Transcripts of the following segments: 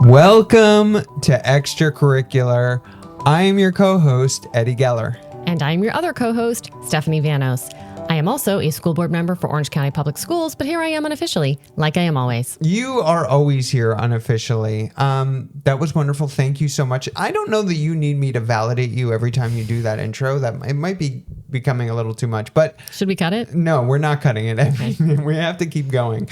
Welcome to Extracurricular. I am your co-host, Eddie Geller. And I'm your other co-host, Stephanie Vanos. I am also a school board member for Orange County Public Schools, but here I am unofficially, like I am always. You are always here unofficially. That was wonderful. Thank you so much. I don't know that you need me to validate you every time you do that intro. That it might be becoming a little too much, but should we cut it? No, we're not cutting it. Okay. We have to keep going.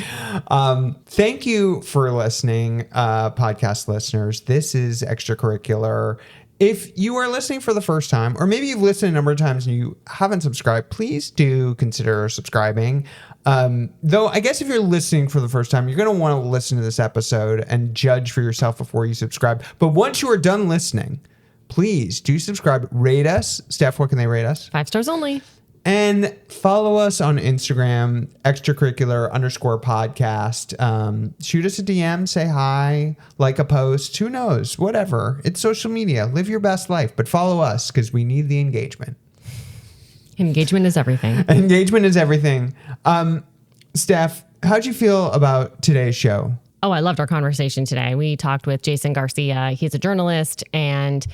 Thank you for listening, podcast listeners. This is Extracurricular. If you are listening for the first time, or maybe you've listened a number of times and you haven't subscribed, please do consider subscribing. Though I guess if you're listening for the first time, you're going to want to listen to this episode and judge for yourself before you subscribe. But once you are done listening, please do subscribe. Rate us. Steph, what can they rate us? 5 stars only. And follow us on Instagram, extracurricular_podcast. Shoot us a DM, say hi, like a post, who knows, whatever. It's social media. Live your best life, but follow us because we need the engagement. Engagement is everything. Engagement is everything. Steph, how'd you feel about today's show? Oh, I loved our conversation today. We talked with Jason Garcia. He's a journalist and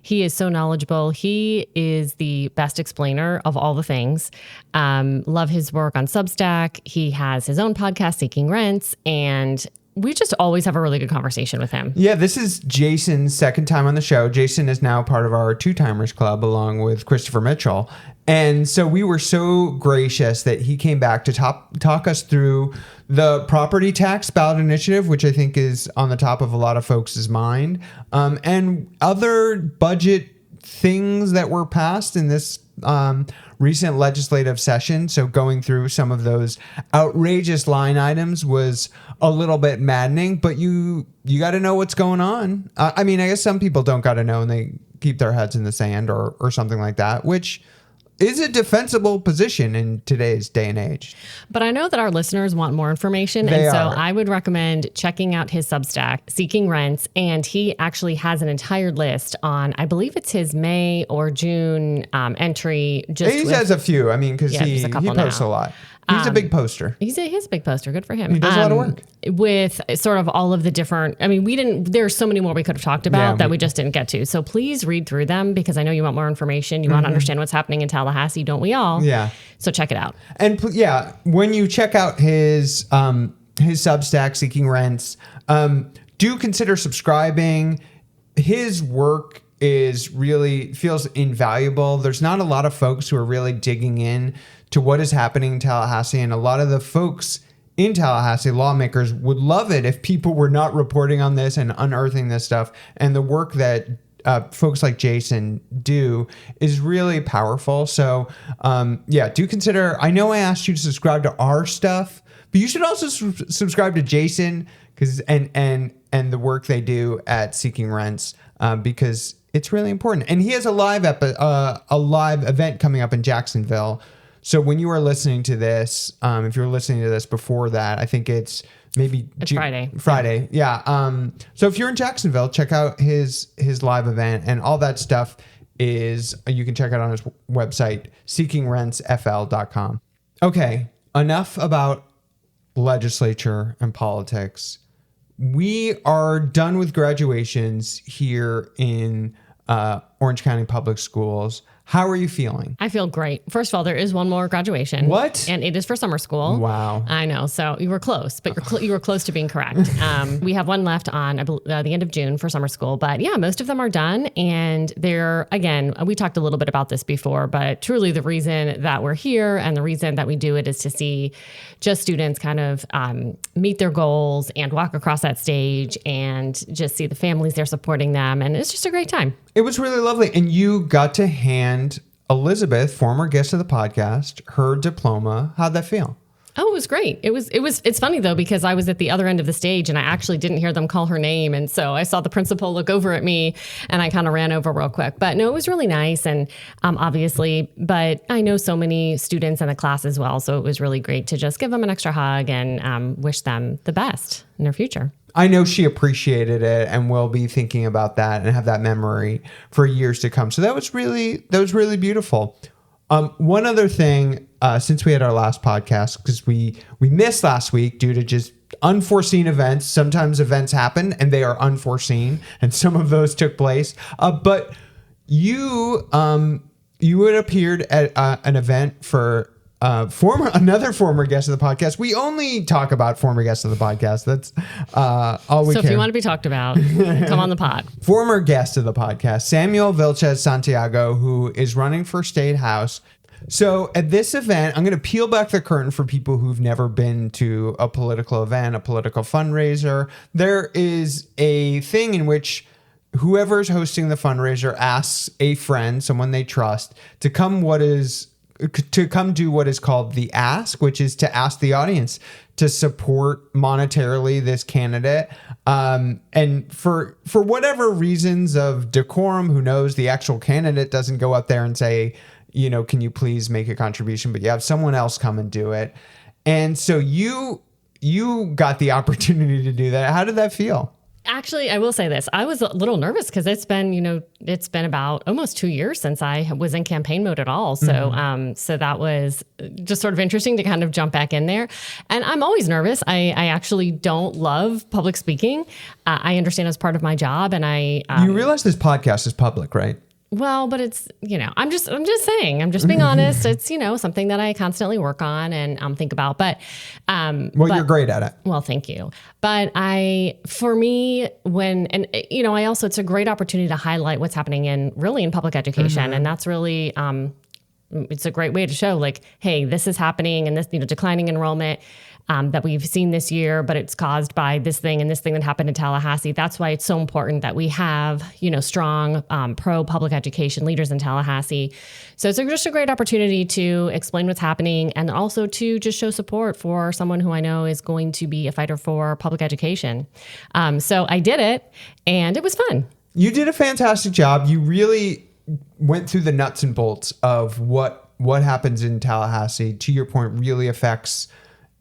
he is so knowledgeable. He is the best explainer of all the things. Love his work on Substack. He has his own podcast, Seeking Rents, and we just always have a really good conversation with him. Yeah, this is Jason's second time on the show. Jason is now part of our Two-Timers Club along with Christopher Mitchell. And so we were so gracious that he came back to talk us through the property tax ballot initiative, which I think is on the top of a lot of folks' mind, and other budget things that were passed in this recent legislative session. So going through some of those outrageous line items was a little bit maddening, but you got to know what's going on. I mean, I guess some people don't got to know and they keep their heads in the sand or something like that, which is a defensible position in today's day and age. But I know that our listeners want more information. So I would recommend checking out his Substack, Seeking Rents. And he actually has an entire list on, I believe it's his May or June entry. He has a few. I mean, because he posts a lot. He's a big poster. He's a big poster. Good for him. He does a lot of work. With sort of all of the different, I mean, there's so many more we could have talked about that we just didn't get to. So please read through them because I know you want more information. You want to understand what's happening in Tallahassee, don't we all? Yeah. So check it out. And when you check out his Substack, Seeking Rents, do consider subscribing. His work feels invaluable. There's not a lot of folks who are really digging in to what is happening in Tallahassee. And a lot of the folks in Tallahassee, lawmakers, would love it if people were not reporting on this and unearthing this stuff. And the work that folks like Jason do is really powerful. So do consider, I know I asked you to subscribe to our stuff, but you should also subscribe to Jason and the work they do at Seeking Rents because it's really important. And he has a live event coming up in Jacksonville. So when you are listening to this, if you're listening to this before that, I think it's Friday. Friday. Yeah. So if you're in Jacksonville, check out his live event and all that stuff you can check out on his website, seekingrentsfl.com. Okay. Enough about legislature and politics. We are done with graduations here in Orange County Public Schools. How are you feeling? I feel great. First of all, there is one more graduation. What? And it is for summer school. Wow. I know. So you were close, but you were close to being correct. We have one left on the end of June for summer school. But yeah, most of them are done. And they're, again, we talked a little bit about this before, but truly the reason that we're here and the reason that we do it is to see just students kind of meet their goals and walk across that stage and just see the families there supporting them. And it's just a great time. It was really lovely. And you got to hand Elizabeth, former guest of the podcast, her diploma. How'd that feel? Oh, it was great. It's funny though, because I was at the other end of the stage and I actually didn't hear them call her name. And so I saw the principal look over at me and I kind of ran over real quick, but no, it was really nice. And obviously, but I know so many students in the class as well. So it was really great to just give them an extra hug and wish them the best in their future. I know she appreciated it and will be thinking about that and have that memory for years to come. So that was really beautiful. One other thing, since we had our last podcast, because we missed last week due to just unforeseen events. Sometimes events happen and they are unforeseen, and some of those took place. But you had appeared at an event for another former guest of the podcast. We only talk about former guests of the podcast. That's all we care. So if you want to be talked about, come on the pod. Former guest of the podcast, Samuel Vilches Santiago, who is running for State House. So at this event, I'm going to peel back the curtain for people who've never been to a political event, a political fundraiser. There is a thing in which whoever's hosting the fundraiser asks a friend, someone they trust, to come do what is called the ask, which is to ask the audience to support monetarily this candidate. And for whatever reasons of decorum, who knows, the actual candidate doesn't go up there and say, can you please make a contribution? But you have someone else come and do it. And so you got the opportunity to do that. How did that feel? Actually, I will say this. I was a little nervous because it's been about almost 2 years since I was in campaign mode at all. So, so that was just sort of interesting to kind of jump back in there. And I'm always nervous. I actually don't love public speaking. I understand it's part of my job, and you realize this podcast is public, right? Well, but it's, I'm just saying, I'm just being honest. It's, something that I constantly work on and think about, but you're great at it. Well, thank you. But it's a great opportunity to highlight what's happening in public education. And that's really, it's a great way to show like, hey, this is happening, and this, declining enrollment that we've seen this year, but it's caused by this thing and this thing that happened in Tallahassee. That's why it's so important that we have, strong pro public education leaders in Tallahassee. So it's just a great opportunity to explain what's happening, and also to just show support for someone who I know is going to be a fighter for public education. So I did it, and it was fun. You did a fantastic job. You really went through the nuts and bolts of what happens in Tallahassee. To your point, really affects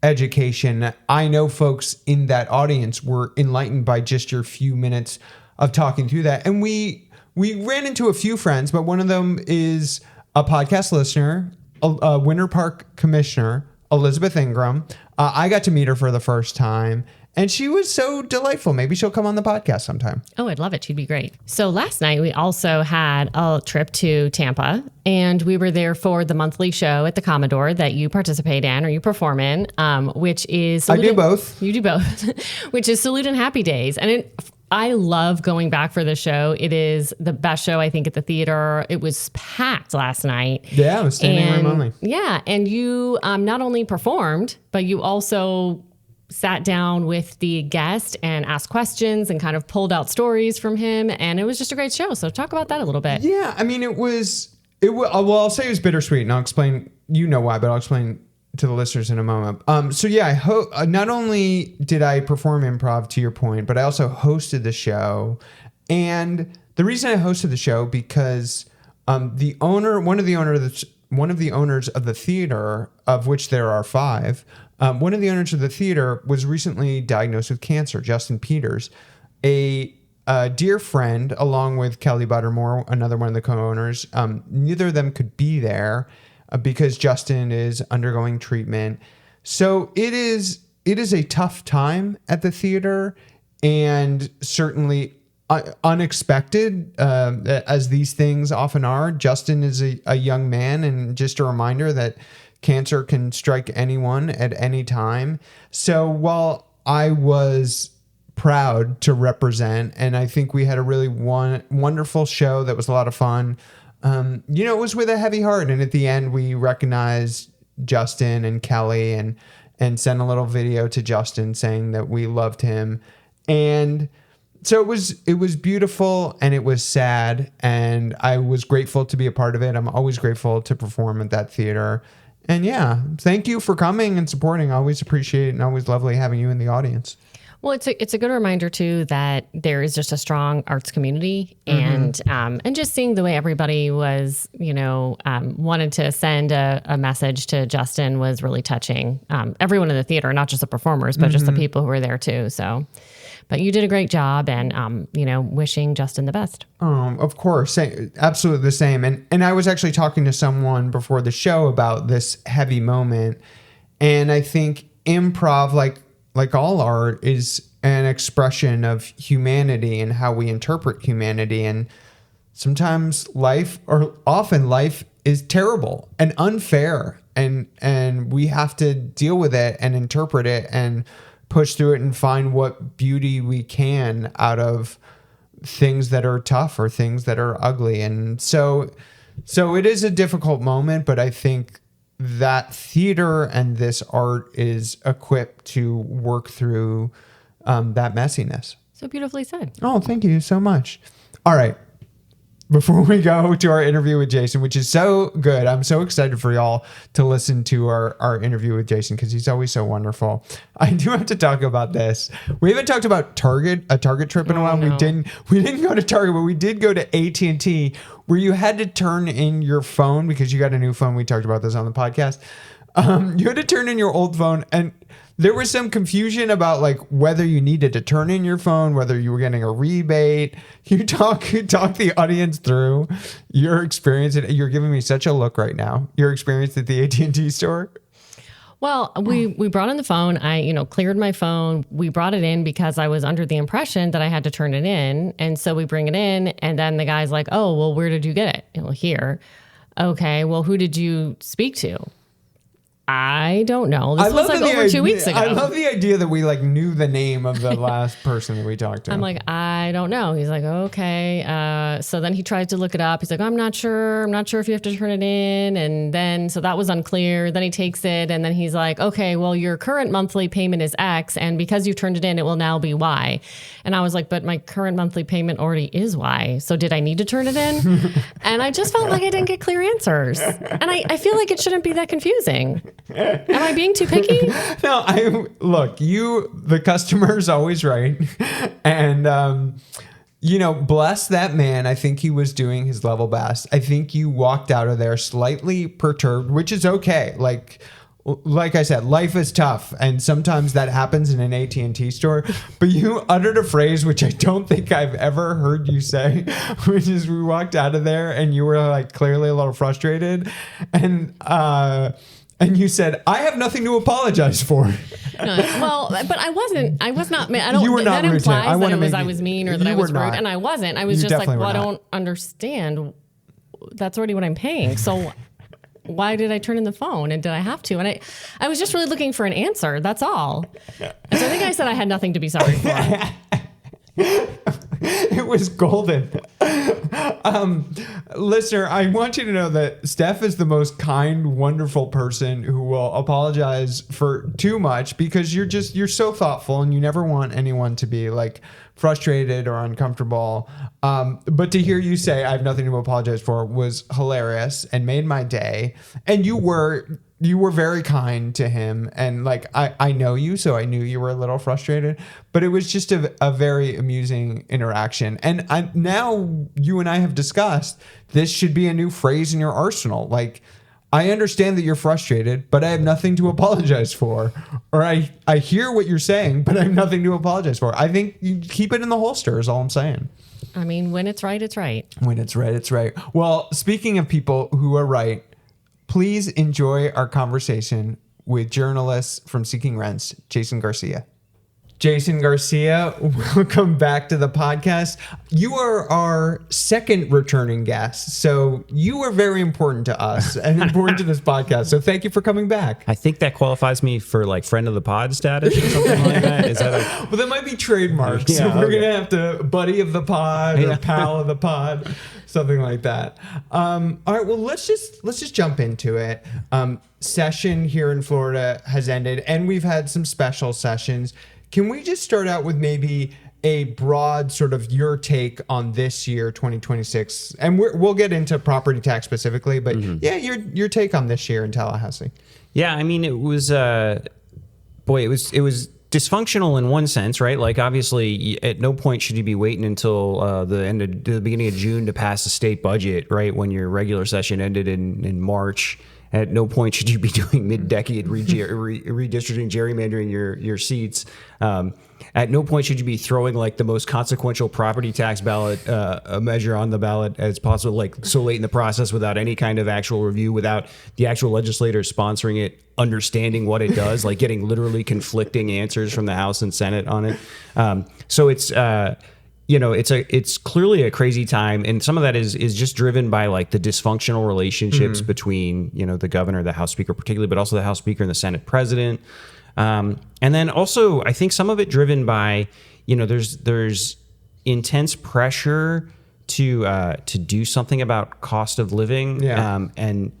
education. I know folks in that audience were enlightened by just your few minutes of talking through that. And we ran into a few friends, but one of them is a podcast listener, a Winter Park commissioner, Elizabeth Ingram. I got to meet her for the first time, and she was so delightful. Maybe she'll come on the podcast sometime. Oh, I'd love it. She'd be great. So last night we also had a trip to Tampa, and we were there for the monthly show at the Commodore that you participate in or you perform in, which is... I do both. You do both, which is Salute and Happy Days. And I love going back for the show. It is the best show, I think, at the theater. It was packed last night. Yeah, it was standing room only. Yeah, and you not only performed, but you also sat down with the guest and asked questions and kind of pulled out stories from him. And it was just a great show. So talk about that a little bit. Yeah, I mean, I'll say it was bittersweet, and I'll explain, why, but I'll explain to the listeners in a moment. So yeah, not only did I perform improv, to your point, but I also hosted the show. And the reason I hosted the show, because one of the owners of the theater, of which there are 5, one of the owners of the theater was recently diagnosed with cancer, Justin Peters, a dear friend, along with Kelly Buttermore, another one of the co-owners. Neither of them could be there because Justin is undergoing treatment. So it is a tough time at the theater, and certainly unexpected, as these things often are. Justin is a young man, and just a reminder that cancer can strike anyone at any time. So while I was proud to represent, and I think we had a really wonderful show that was a lot of fun, it was with a heavy heart. And at the end, we recognized Justin and Kelly and sent a little video to Justin saying that we loved him. And so it was beautiful, and it was sad, and I was grateful to be a part of it. I'm always grateful to perform at that theater. And yeah, thank you for coming and supporting. I always appreciate it, and always lovely having you in the audience. Well, it's a good reminder too that there is just a strong arts community, and just seeing the way everybody was, wanted to send a message to Justin was really touching. Everyone in the theater, not just the performers, but just the people who were there too. So, but you did a great job, and wishing Justin the best. Of course, absolutely the same. And I was actually talking to someone before the show about this heavy moment, and I think improv, like like all art, is an expression of humanity and how we interpret humanity. And sometimes often life is terrible and unfair, and we have to deal with it and interpret it and push through it and find what beauty we can out of things that are tough or things that are ugly. And so it is a difficult moment, but I think that theater and this art is equipped to work through that messiness. So beautifully said. Oh, thank you so much. All right. Before we go to our interview with Jason, which is so good, I'm so excited for y'all to listen to our interview with Jason because he's always so wonderful. I do have to talk about this. We haven't talked about a Target trip in a while. No. We didn't go to Target, but we did go to AT&T, where you had to turn in your phone because you got a new phone. We talked about this on the podcast. You had to turn in your old phone, and there was some confusion about like whether you needed to turn in your phone, whether you were getting a rebate. You talk the audience through your experience. You're giving me such a look right now. Your experience at the AT&T store. Well, we brought in the phone. I, cleared my phone. We brought it in because I was under the impression that I had to turn it in. And so we bring it in, and then the guy's like, "Oh, well, where did you get it?" Well, here. Okay, well, who did you speak to? I don't know. This was like over 2 weeks ago. I love the idea that we like knew the name of the last person that we talked to. I'm like, I don't know. He's like, okay. So then he tried to look it up. He's like, I'm not sure. I'm not sure if you have to turn it in. And then, so that was unclear. Then he takes it, and then he's like, okay, well, your current monthly payment is X, and because you turned it in, it will now be Y. And I was like, but my current monthly payment already is Y. So did I need to turn it in? And I just felt like I didn't get clear answers. And I feel like it shouldn't be that confusing. Am I being too picky? No, the customer's always right. And, bless that man. I think he was doing his level best. I think you walked out of there slightly perturbed, which is okay. Like I said, life is tough, and sometimes that happens in an AT&T store. But you uttered a phrase which I don't think I've ever heard you say, which is we walked out of there and you were like clearly a little frustrated, and you said, "I have nothing to apologize for." No, well, but I wasn't. I was not. I don't. You were not that rude. implies that I was mean or that I was rude, not. and I wasn't. I was You just like, definitely well, I were not. don't understand. That's already what I'm paying. So why did I turn in the phone? And did I have to? And I was just really looking for an answer. That's all. And so I think I said I had nothing to be sorry for. It was golden. Listener, I want you to know that Steph is the most kind, wonderful person who will apologize for too much because you're so thoughtful and you never want anyone to be like frustrated or uncomfortable. But to hear you say I have nothing to apologize for was hilarious and made my day. And you were very kind to him, and like I know you, so I knew you were a little frustrated, but it was just a very amusing interaction. And now you and I have discussed this should be a new phrase in your arsenal. Like, I understand that you're frustrated, but I have nothing to apologize for. Or I hear what you're saying, but I have nothing to apologize for. I think you keep it in the holster is all I'm saying. I mean, when it's right, it's right. When it's right, it's right. Well, speaking of people who are right, please enjoy our conversation with journalist from Seeking Rents, Jason Garcia. Jason Garcia, welcome back to the podcast. You are our second returning guest, so you are very important to us and important to this podcast. So thank you for coming back. I think that qualifies me for like friend of the pod status or something like that. Is that well, that might be trademarked. Yeah, so we're okay. gonna have to buddy of the pod or Yeah. pal of the pod, something like that. All right, well let's just jump into it. Session here in Florida has ended, and we've had some special sessions. Can we just start out with maybe a broad sort of your take on this year, 2026? And we'll get into property tax specifically, but yeah, your take on this year in Tallahassee. Yeah, I mean, it was it was dysfunctional in one sense, right? Like, obviously, at no point should you be waiting until the beginning of June to pass the state budget, right? When your regular session ended in March. At no point should you be doing mid-decade redistricting, gerrymandering your seats. At no point should you be throwing like the most consequential property tax ballot measure on the ballot as possible, like so late in the process without any kind of actual review, without the actual legislator sponsoring it, understanding what it does, like getting literally conflicting answers from the House and Senate on it. So it's it's clearly a crazy time, and some of that is just driven by like the dysfunctional relationships between the governor, the House Speaker particularly, but also the House Speaker and the Senate President. And then also, I think some of it driven by, there's intense pressure to do something about cost of living. Yeah. And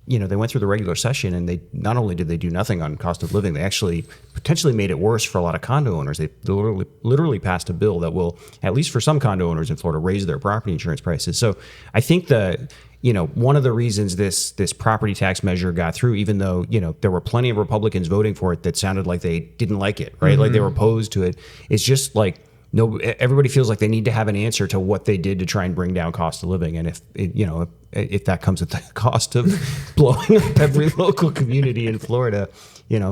they went through the regular session, and they not only did they do nothing on cost of living, they actually potentially made it worse for a lot of condo owners. They literally passed a bill that will, at least for some condo owners in Florida, raise their property insurance prices. So I think one of the reasons this property tax measure got through, even though, there were plenty of Republicans voting for it that sounded like they didn't like it, right? Like they were opposed to it. It's just like, everybody feels like they need to have an answer to what they did to try and bring down cost of living. And if that comes at the cost of blowing up every local community in Florida,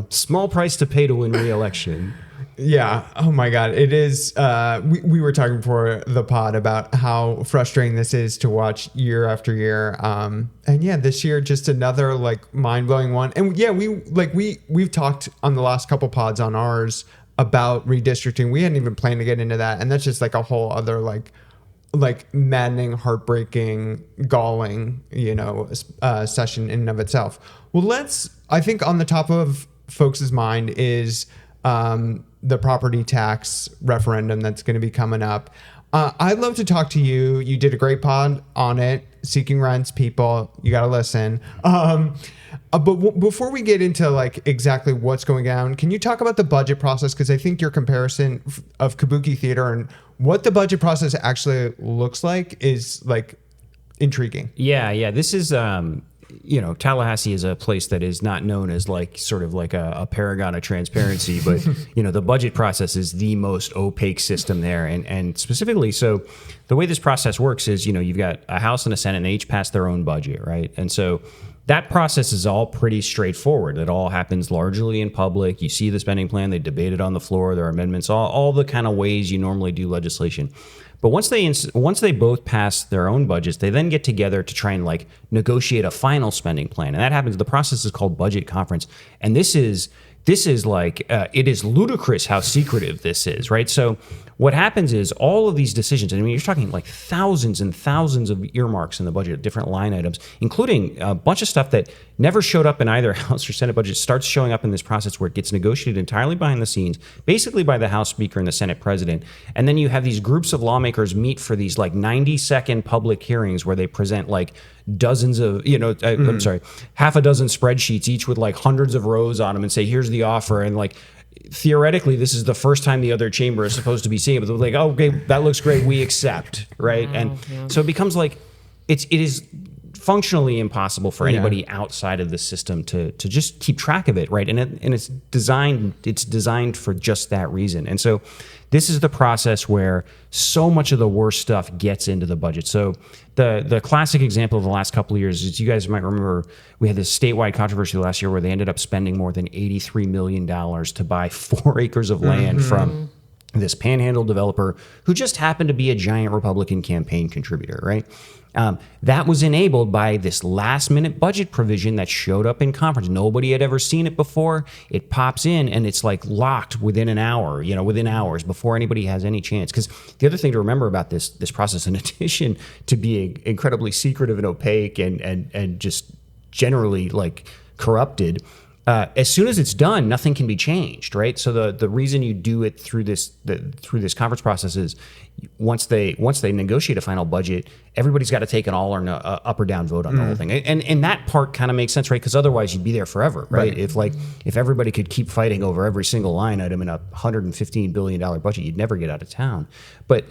small price to pay to win re-election. Yeah. Oh my God. It is. We were talking before the pod about how frustrating this is to watch year after year. And yeah, this year, just another like mind blowing one. And yeah, we've talked on the last couple pods on ours about redistricting. We hadn't even planned to get into that. And that's just like a whole other like maddening, heartbreaking, galling, session in and of itself. Well, I think on the top of folks' mind is the property tax referendum that's going to be coming up. I'd love to talk to you. You did a great pod on it, Seeking Rents. People, you got to listen. But before we get into like exactly what's going on, can you talk about the budget process? Because I think your comparison of Kabuki Theater and what the budget process actually looks like is like intriguing. Yeah. This is, Tallahassee is a place that is not known as like sort of like a paragon of transparency, but the budget process is the most opaque system there. And specifically, so the way this process works is, you've got a House and a Senate, and they each pass their own budget, right? And so that process is all pretty straightforward. It all happens largely in public. You see the spending plan, they debate it on the floor, there are amendments, all the kind of ways you normally do legislation. But once they both pass their own budgets, they then get together to try and like negotiate a final spending plan. And that happens, the process is called budget conference. And this is like, it is ludicrous how secretive this is, right? So what happens is all of these decisions, I mean, you're talking like thousands and thousands of earmarks in the budget, different line items, including a bunch of stuff that never showed up in either House or Senate budget, starts showing up in this process where it gets negotiated entirely behind the scenes, basically by the House Speaker and the Senate President. And then you have these groups of lawmakers meet for these like 90-second public hearings where they present like dozens of, I'm sorry, half a dozen spreadsheets, each with like hundreds of rows on them, and say, here's the offer. And like, theoretically, this is the first time the other chamber is supposed to be seeing it, but they're like, oh, okay, that looks great, we accept, right? Wow, and yeah. so it becomes like, it is functionally impossible for anybody outside of the system to just keep track of it, right? And it's designed for just that reason. And so this is the process where so much of the worst stuff gets into the budget. So the classic example of the last couple of years is, you guys might remember, we had this statewide controversy last year where they ended up spending more than $83 million to buy 4 acres of land from this panhandle developer who just happened to be a giant Republican campaign contributor, right? That was enabled by this last minute budget provision that showed up in conference. Nobody had ever seen it before. It pops in and it's like locked within an hour, within hours before anybody has any chance. Because the other thing to remember about this process, in addition to being incredibly secretive and opaque and just generally like corrupted, as soon as it's done, nothing can be changed, right? So the reason you do it through this conference process is once they negotiate a final budget, everybody's got to take an all or no, up or down vote on the whole thing, and that part kind of makes sense, right? Because otherwise you'd be there forever, right? If everybody could keep fighting over every single line item in a $115 billion budget, you'd never get out of town. But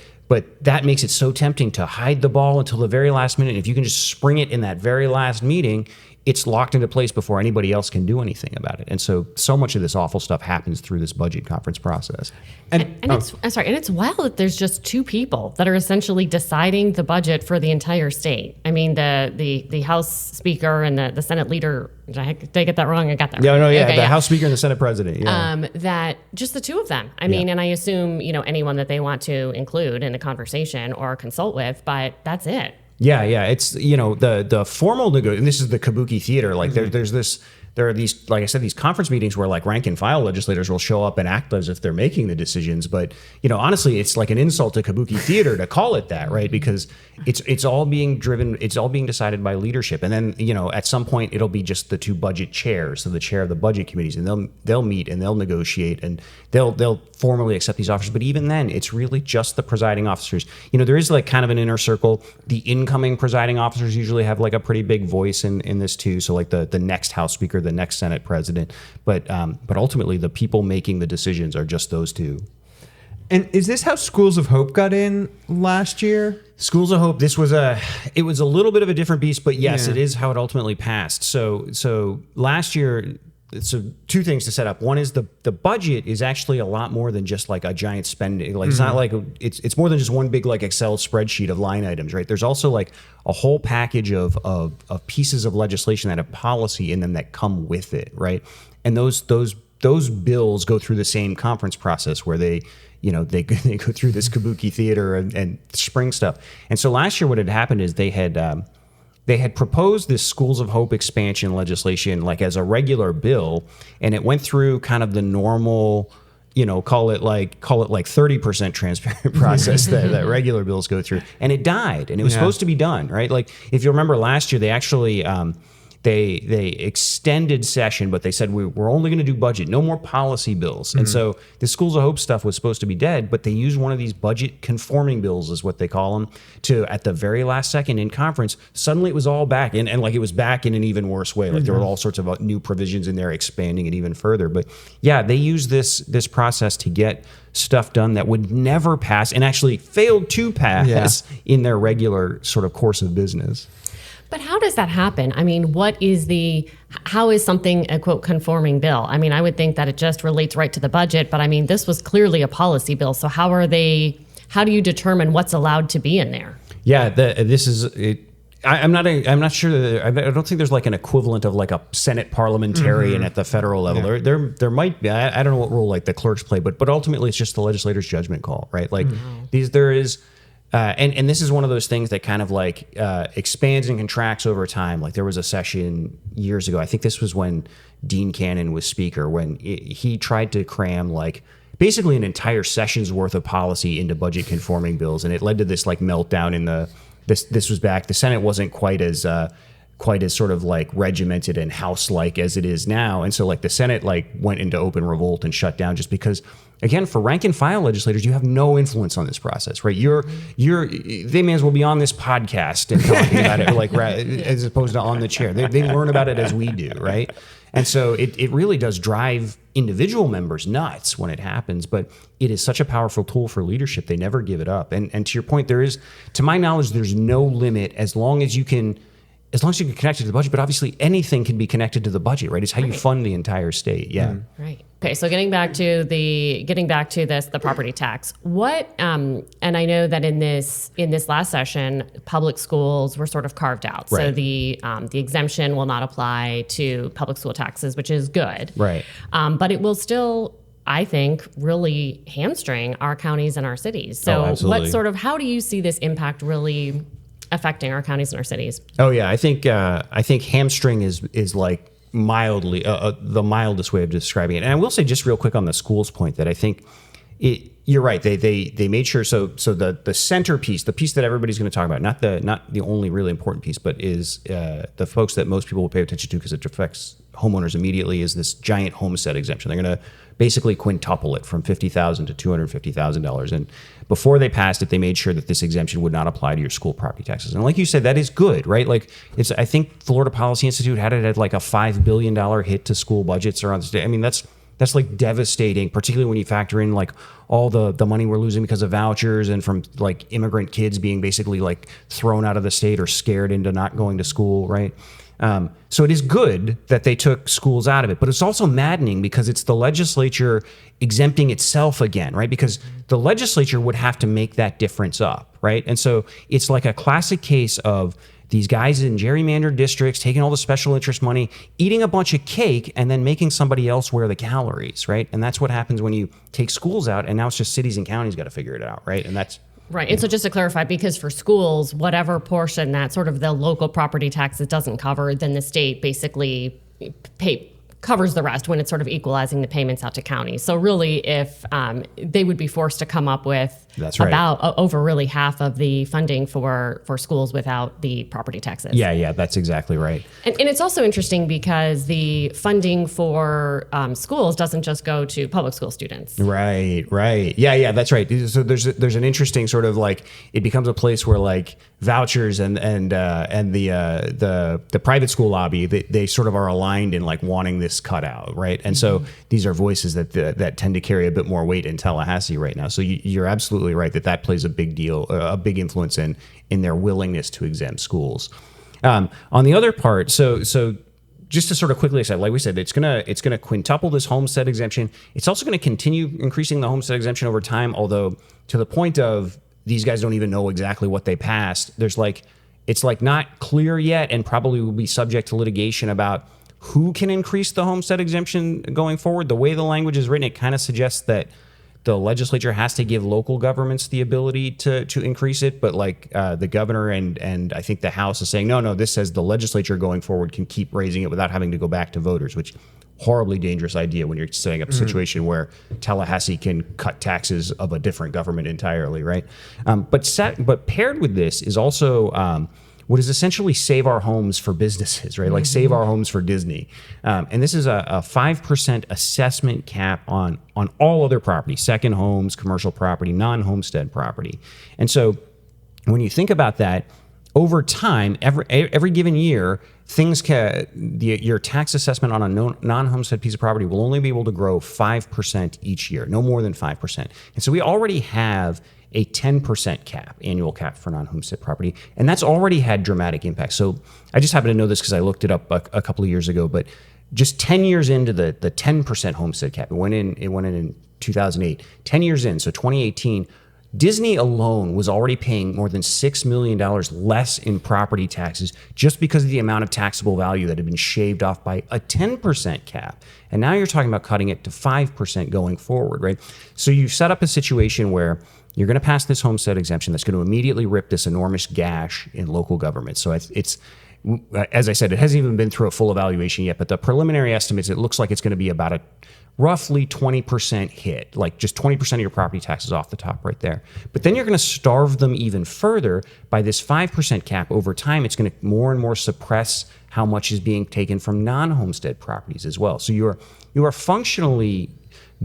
that makes it so tempting to hide the ball until the very last minute. If you can just spring it in that very last meeting, it's locked into place before anybody else can do anything about it. And so much of this awful stuff happens through this budget conference process. And it's wild that there's just two people that are essentially deciding the budget for the entire state. I mean, the House Speaker and the Senate Leader. Did I get that wrong? I got that wrong. The House Speaker and the Senate President. Yeah. That just the two of them. I mean, and I assume, anyone that they want to include in a conversation or consult with, but that's it. Yeah. It's, the formal and this is the kabuki theater. Like there are these, like I said, these conference meetings where like rank and file legislators will show up and act as if they're making the decisions. But, honestly, it's like an insult to kabuki theater to call it that, right? Because it's all being decided by leadership. And then, at some point it'll be just the two budget chairs. So the chair of the budget committees, and they'll meet and they'll negotiate and they'll formally accept these offers. But even then, it's really just the presiding officers. There is like kind of an inner circle. The incoming presiding officers usually have like a pretty big voice in this too. So like the next House Speaker, the next Senate President, but ultimately the people making the decisions are just those two. And is this how Schools of Hope got in last year? Schools of Hope, it was a little bit of a different beast, but yes, It is how it ultimately passed. So last year, so two things to set up. One is the budget is actually a lot more than just like a giant spending. Like it's not like it's more than just one big like Excel spreadsheet of line items, right? There's also like a whole package of pieces of legislation that have policy in them that come with it, right? And those bills go through the same conference process where they go through this kabuki theater and spring stuff. And so last year what had happened is they had proposed this Schools of Hope expansion legislation like as a regular bill, and it went through kind of the normal, call it like 30% transparent process that regular bills go through, and it died, and it was supposed to be done, right? Like if you remember last year, they actually they extended session, but they said we're only going to do budget, no more policy bills. And so the Schools of Hope stuff was supposed to be dead, but they used one of these budget conforming bills, is what they call them, to at the very last second in conference, suddenly it was all back, and like it was back in an even worse way. Like there were all sorts of new provisions in there expanding it even further. But yeah, they used this process to get stuff done that would never pass and actually failed to pass in their regular sort of course of business. But how does that happen? I mean, how is something a quote conforming bill? I mean, I would think that it just relates right to the budget, but I mean, this was clearly a policy bill. So how do you determine what's allowed to be in there? Yeah, this is it. I'm not sure. I don't think there's like an equivalent of like a Senate parliamentarian at the federal level. Yeah. There might be. I don't know what role like the clerks play, but ultimately it's just the legislator's judgment call, right? Like there is. And this is one of those things that kind of like expands and contracts over time. Like there was a session years ago, I think this was when Dean Cannon was speaker, when he tried to cram like basically an entire session's worth of policy into budget conforming bills. And it led to this like meltdown in this was back. The Senate wasn't quite as sort of like regimented and house-like as it is now. And so like the Senate like went into open revolt and shut down just because, again, for rank and file legislators, you have no influence on this process, right? They may as well be on this podcast and talking about it like as opposed to on the chair. They learn about it as we do, right? And so it really does drive individual members nuts when it happens, but it is such a powerful tool for leadership. They never give it up. And to your point, to my knowledge, there's no limit as long as you can connect it to the budget, but obviously anything can be connected to the budget, right? It's how you fund the entire state. Yeah. Right. Okay. So getting back to the property tax, and I know that in this last session, public schools were sort of carved out. Right. So the exemption will not apply to public school taxes, which is good. Right. But it will still, I think, really hamstring our counties and our cities. So how do you see this impact really affecting our counties and our cities? Oh yeah, I think hamstring is like mildly the mildest way of describing it. And I will say just real quick on the schools point that I think you're right. They made sure so the centerpiece, the piece that everybody's going to talk about, not the only really important piece, but is the folks that most people will pay attention to because it affects homeowners immediately, is this giant homestead exemption. They're going to basically quintuple it from $50,000 to $250,000. And before they passed it, they made sure that this exemption would not apply to your school property taxes. And like you said, that is good, right? Like I think Florida Policy Institute had it at like a $5 billion hit to school budgets around the state. I mean, that's like devastating, particularly when you factor in like all the money we're losing because of vouchers and from like immigrant kids being basically like thrown out of the state or scared into not going to school, right? So it is good that they took schools out of it, but it's also maddening because it's the legislature exempting itself again, right? Because the legislature would have to make that difference up, right? And so it's like a classic case of these guys in gerrymandered districts taking all the special interest money, eating a bunch of cake, and then making somebody else wear the calories, right? And that's what happens when you take schools out, and now it's just cities and counties got to figure it out, right? And that's right. And so just to clarify, because for schools, whatever portion that sort of the local property taxes doesn't cover, then the state basically covers the rest when it's sort of equalizing the payments out to counties. So really, if they would be forced to come up with about over really half of the funding for schools without the property taxes. Yeah, that's exactly right. And it's also interesting because the funding for schools doesn't just go to public school students. Right. Yeah, that's right. So there's an interesting sort of like, it becomes a place where like vouchers and the private school lobby, they sort of are aligned in like wanting this cut out, right? And so these are voices that tend to carry a bit more weight in Tallahassee right now. So you're absolutely right that plays a big deal, a big influence in their willingness to exempt schools. On the other part, so just to sort of quickly say, like we said, it's gonna quintuple this homestead exemption. It's also gonna continue increasing the homestead exemption over time, although to the point of these guys don't even know exactly what they passed. It's not clear yet, and probably will be subject to litigation about who can increase the homestead exemption going forward. The way the language is written, it kind of suggests that the legislature has to give local governments the ability to increase it, but like the governor and I think the House is saying, no, this says the legislature going forward can keep raising it without having to go back to voters, which horribly dangerous idea when you're setting up a situation where Tallahassee can cut taxes of a different government entirely, right? But paired with this is also what is essentially save our homes for businesses, right? Like save our homes for Disney. And this is a 5% assessment cap on all other property, second homes, commercial property, non-homestead property. And so when you think about that, over time, every given year, your tax assessment on a non-homestead piece of property will only be able to grow 5% each year, no more than 5%. And so we already have a 10% cap, annual cap for non-homestead property, and that's already had dramatic impact. So I just happen to know this because I looked it up a couple of years ago, but just 10 years into the 10% homestead cap, it went in 2008, 10 years in, so 2018, Disney alone was already paying more than $6 million less in property taxes just because of the amount of taxable value that had been shaved off by a 10% cap. And now you're talking about cutting it to 5% going forward, right? So you set up a situation where you're going to pass this homestead exemption that's going to immediately rip this enormous gash in local government. So it's as I said, it hasn't even been through a full evaluation yet, but the preliminary estimates, it looks like it's going to be about a roughly 20% hit, like just 20% of your property taxes off the top right there. But then you're going to starve them even further by this 5% cap. Over time, it's going to more and more suppress how much is being taken from non-homestead properties as well. So you are functionally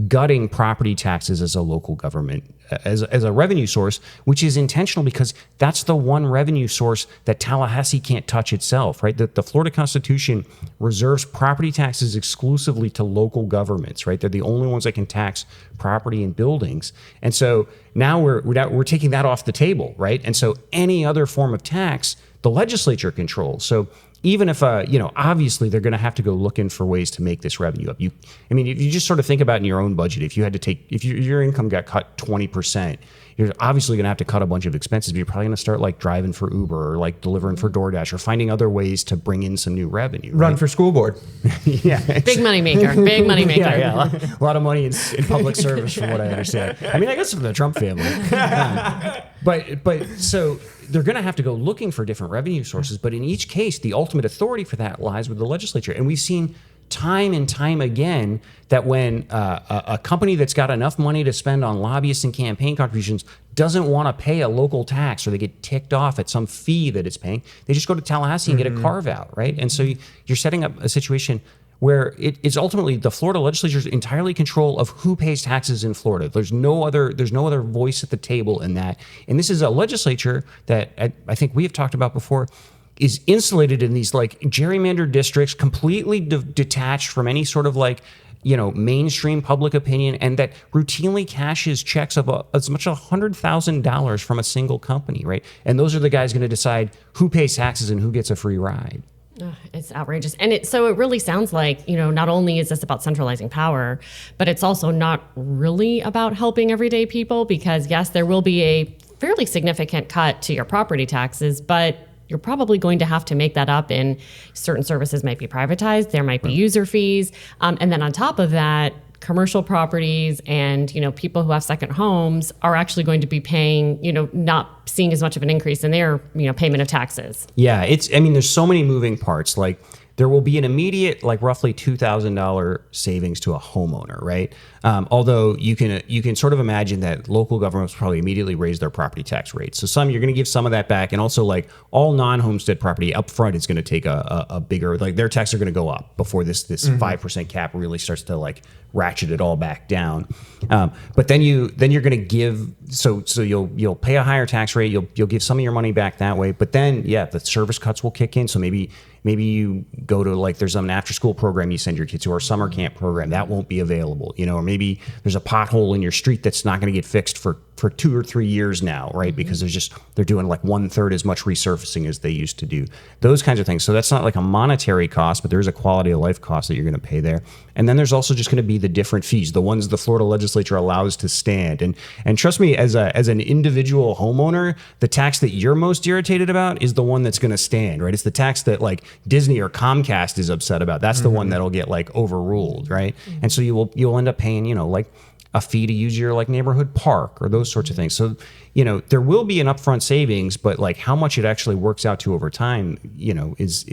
gutting property taxes as a local government, as a revenue source, which is intentional because that's the one revenue source that Tallahassee can't touch itself, right? The Florida Constitution reserves property taxes exclusively to local governments, right? They're the only ones that can tax property and buildings. And so now we're taking that off the table, right? And so any other form of tax, the legislature controls. So even if, obviously they're going to have to go looking for ways to make this revenue up. If you just sort of think about in your own budget, if your income got cut 20%, you're obviously going to have to cut a bunch of expenses, but you're probably going to start like driving for Uber or like delivering for DoorDash or finding other ways to bring in some new revenue. Right? Run for school board. Yeah. Big money maker. Big money maker. Yeah. A lot of money in public service from what I understand. I guess from the Trump family. But so they're going to have to go looking for different revenue sources. But in each case, the ultimate authority for that lies with the legislature. And we've seen time and time again that when a company that's got enough money to spend on lobbyists and campaign contributions doesn't want to pay a local tax, or they get ticked off at some fee that it's paying, they just go to Tallahassee and get a carve out, right? And so you're setting up a situation where it's ultimately the Florida legislature's entirely control of who pays taxes in Florida. There's no other voice at the table in that. And this is a legislature that I think we have talked about before is insulated in these like gerrymandered districts, completely detached from any sort of like, mainstream public opinion, and that routinely cashes checks of as much as $100,000 from a single company, right? And those are the guys going to decide who pays taxes and who gets a free ride. It's outrageous. And so it really sounds like, not only is this about centralizing power, but it's also not really about helping everyday people, because yes, there will be a fairly significant cut to your property taxes, but you're probably going to have to make that up in certain services might be privatized. There might be user fees. And then on top of that, commercial properties and, people who have second homes are actually going to be paying, not seeing as much of an increase in their, payment of taxes. Yeah, there's so many moving parts. Like, there will be an immediate, like, roughly $2,000 savings to a homeowner, right? Although you can sort of imagine that local governments probably immediately raise their property tax rates. So you're going to give some of that back, and also, like, all non-homestead property up front is going to take a bigger, like, their taxes are going to go up before this 5% cap really starts to, like, ratchet it all back down. But then you're going to give, so you'll pay a higher tax rate, you'll give some of your money back that way. But then the service cuts will kick in. So maybe you go to, like, there's an after school program you send your kids to, or a summer camp program that won't be available, or maybe there's a pothole in your street that's not going to get fixed for 2 or 3 years now, right? Because they're doing like 1/3 as much resurfacing as they used to do. Those kinds of things. So that's not like a monetary cost, but there's a quality of life cost that you're going to pay there. And then there's also just going to be the different fees, the ones the Florida legislature allows to stand. And trust me, as an individual homeowner, the tax that you're most irritated about is the one that's going to stand, right? It's the tax that, like, Disney or Comcast is upset about. That's the one that'll get, like, overruled, right? And so you'll end up paying, like, a fee to use your, like, neighborhood park or those sorts of things. So, there will be an upfront savings, but, like, how much it actually works out to over time, is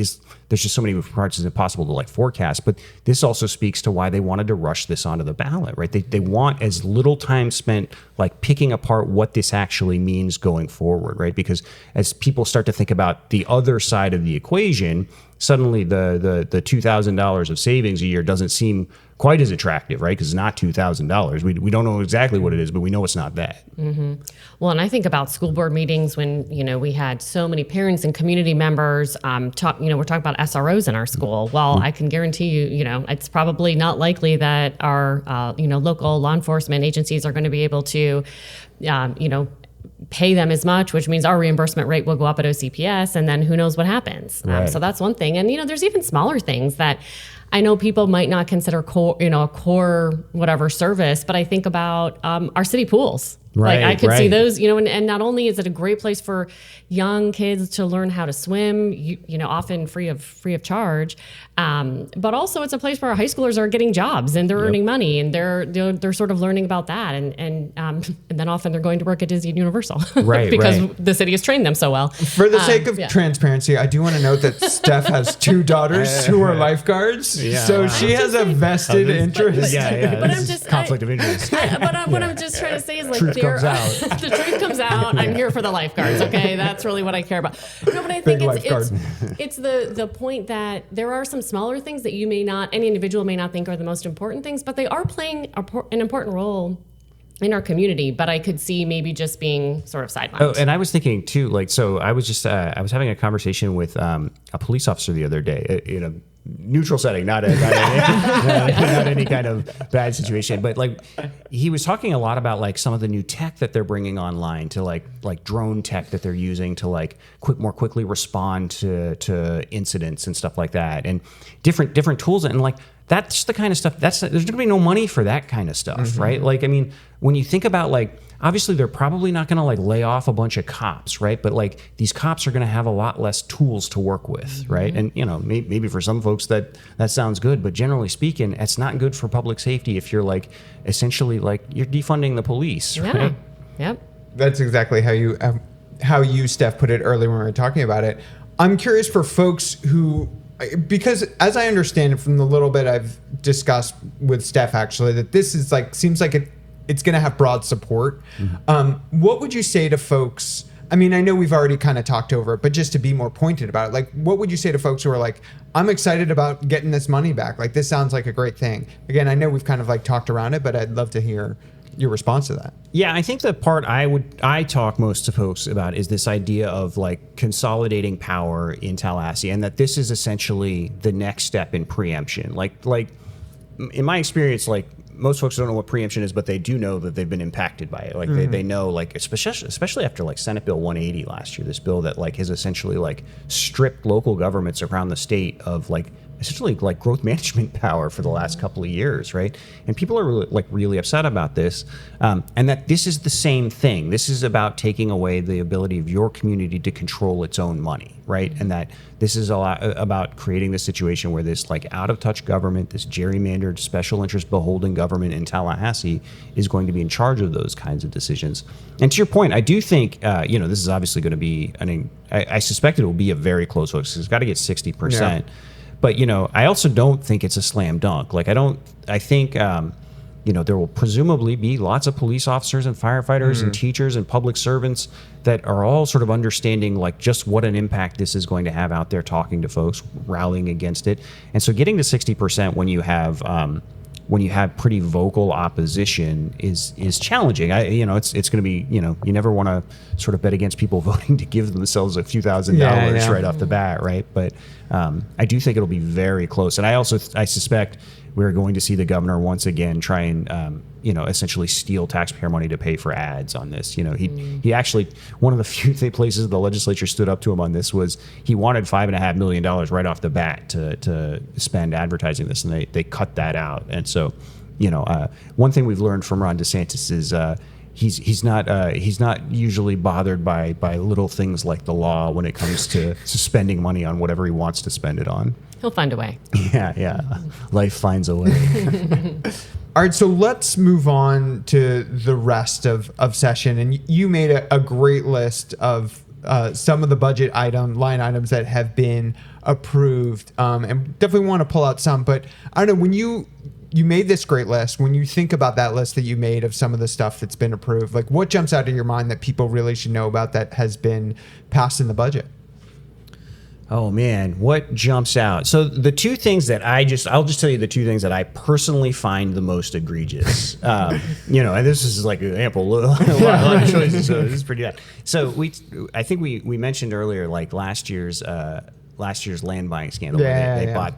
there's just so many moving parts, it's impossible to, like, forecast. But this also speaks to why they wanted to rush this onto the ballot, right? They want as little time spent, like, picking apart what this actually means going forward, right? Because as people start to think about the other side of the equation, suddenly the $2,000 of savings a year doesn't seem quite as attractive, right? Because it's not $2,000. We don't know exactly what it is, but we know it's not that. Mm-hmm. Well, and I think about school board meetings when, we had so many parents and community members we're talking about SROs in our school. Well, I can guarantee you, it's probably not likely that our, local law enforcement agencies are going to be able to, pay them as much, which means our reimbursement rate will go up at OCPS, and then who knows what happens. Right. So that's one thing. And, there's even smaller things that I know people might not consider core, a core whatever service, but I think about our city pools. Right, like I could see right. those, and not only is it a great place for young kids to learn how to swim, often free of charge, but also it's a place where our high schoolers are getting jobs and they're earning money and they're sort of learning about that, and then often they're going to work at Disney and Universal, right? because right. the city has trained them so well. For the sake of transparency, I do want to note that Steph has 2 daughters who are lifeguards, so she has a vested interest. Yeah. But I'm just conflict of interest. What I'm just trying to say is, like, comes out. the truth comes out. I'm here for the lifeguards. Okay, that's really what I care about. No, but I think it's the point that there are some smaller things that any individual may not think are the most important things, but they are playing an important role in our community. But I could see maybe just being sort of sidelined. Oh, and I was thinking too, like, so I was just I was having a conversation with a police officer the other day in a neutral setting, not any kind of bad situation, but, like, he was talking a lot about, like, some of the new tech that they're bringing online, to like drone tech that they're using to, like, more quickly respond to incidents and stuff like that, and different tools, and, like, that's the kind of stuff there's going to be no money for that kind of stuff, right? Like, I mean, when you think about, like, obviously they're probably not going to, like, lay off a bunch of cops, right? But, like, these cops are going to have a lot less tools to work with, right? And, maybe for some folks that sounds good, but generally speaking, it's not good for public safety if you're, like, essentially, like, you're defunding the police, right? Yep. That's exactly how you, Steph, put it earlier when we were talking about it. I'm curious for folks who, because as I understand it from the little bit I've discussed with Steph, actually, that this is, like, seems like it's going to have broad support. What would you say to folks? I mean, I know we've already kind of talked over it, but just to be more pointed about it, like, what would you say to folks who are like, I'm excited about getting this money back? Like, this sounds like a great thing. Again, I know we've kind of, like, talked around it, but I'd love to hear your response to that. Yeah, I think the part I talk most to folks about is this idea of, like, consolidating power in Tallahassee, and that this is essentially the next step in preemption. Like in my experience, like, most folks don't know what preemption is, but they do know that they've been impacted by it. Like they know, like especially after like Senate Bill 180 last year, this bill that like has essentially like stripped local governments around the state of like essentially like growth management power for the last couple of years, right? And people are really upset about this, and that this is the same thing. This is about taking away the ability of your community to control its own money, right? And that this is a lot about creating this situation where this like out of touch government, this gerrymandered special interest beholden government in Tallahassee is going to be in charge of those kinds of decisions. And to your point, I do think, this is obviously going to be, I suspect it will be a very close vote. It's got to get 60%. Yeah. But, I also don't think it's a slam dunk. Like, I think, there will presumably be lots of police officers and firefighters and teachers and public servants that are all sort of understanding, like, just what an impact this is going to have out there, talking to folks, rallying against it. And so getting to 60% when you have pretty vocal opposition is challenging. It's going to be, you never want to sort of bet against people voting to give themselves a few $1,000s right off the bat, right? But I do think it'll be very close. And I suspect we're going to see the governor once again try and, essentially steal taxpayer money to pay for ads on this. He actually, one of the few places the legislature stood up to him on this was he wanted $5.5 million right off the bat to spend advertising this, and they cut that out. And so, one thing we've learned from Ron DeSantis is he's not usually bothered by little things like the law when it comes to spending money on whatever he wants to spend it on. He'll find a way. Yeah. Life finds a way. All right, so let's move on to the rest of session. And you made a great list of some of the budget line items that have been approved, and definitely want to pull out some. But I don't know, when you made this great list, when you think about that list that you made of some of the stuff that's been approved, like what jumps out of your mind that people really should know about that has been passed in the budget? Oh man, what jumps out? So the two things that I'll just tell you the two things that I personally find the most egregious. And this is like an ample lot of choices, so this is pretty bad. So I think we mentioned earlier, like last year's land buying scandal. Where they bought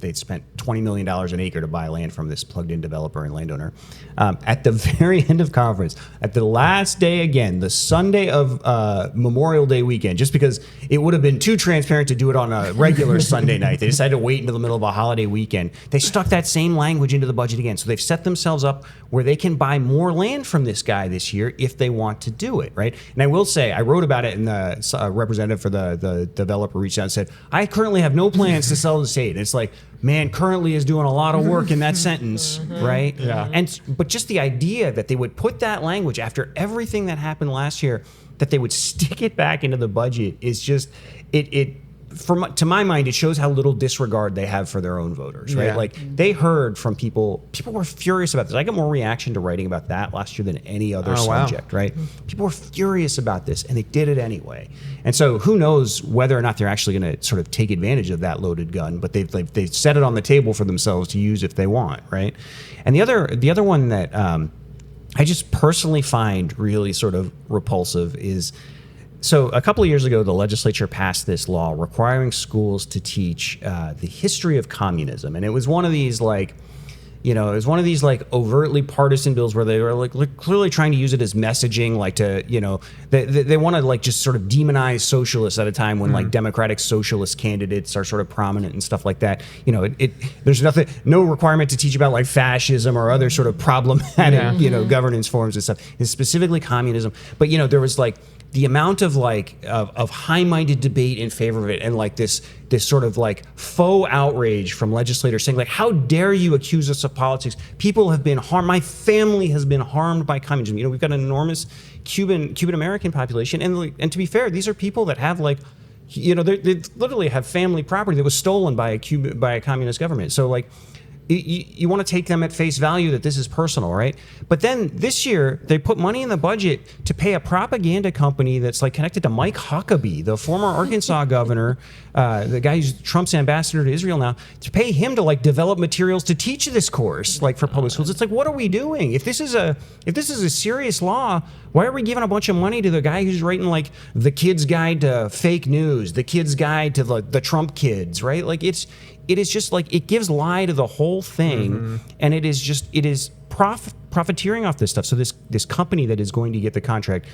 they spent $20 million an acre to buy land from this plugged-in developer and landowner. At the very end of conference, at the last day again, the Sunday of Memorial Day weekend, just because it would have been too transparent to do it on a regular Sunday night, they decided to wait until the middle of a holiday weekend. They stuck that same language into the budget again. So they've set themselves up where they can buy more land from this guy this year if they want to do it, right? And I will say, I wrote about it, and the representative for the developer reached out and said, I currently have no plans to sell the state. It's like, man, currently is doing a lot of work in that sentence, right? Yeah. But just the idea that they would put that language after everything that happened last year, that they would stick it back into the budget is just to my mind, it shows how little disregard they have for their own voters, right? Yeah. Like they heard from people were furious about this. I got more reaction to writing about that last year than any other subject, right? People were furious about this, and they did it anyway. And so who knows whether or not they're actually going to sort of take advantage of that loaded gun, but they've set it on the table for themselves to use if they want, right? And the other one that I just personally find really sort of repulsive is, so a couple of years ago, the legislature passed this law requiring schools to teach the history of communism. And it was one of these overtly partisan bills where they were like clearly trying to use it as messaging, like to, they want to like just sort of demonize socialists at a time when like democratic socialist candidates are sort of prominent and stuff like that. There's no requirement to teach about like fascism or other sort of problematic, governance forms and stuff. It's specifically communism. But, there was like, the amount of of high-minded debate in favor of it, and like this sort of like faux outrage from legislators saying like, how dare you accuse us of politics? People have been harmed. My family has been harmed by communism. We've got an enormous Cuban American population, and to be fair, these are people that have like, they literally have family property that was stolen by a communist government. So like, you want to take them at face value that this is personal, right? But then this year, they put money in the budget to pay a propaganda company that's like connected to Mike Huckabee, the former Arkansas governor, the guy who's Trump's ambassador to Israel now, to pay him to like develop materials to teach this course, like for public schools. It's like, what are we doing? If this is a serious law, Why are we giving a bunch of money to the guy who's writing like the kid's guide to fake news, the kid's guide to the Trump kids, right? Like it is just like, it gives lie to the whole thing. And it is profiteering off this stuff. So this company that is going to get the contract,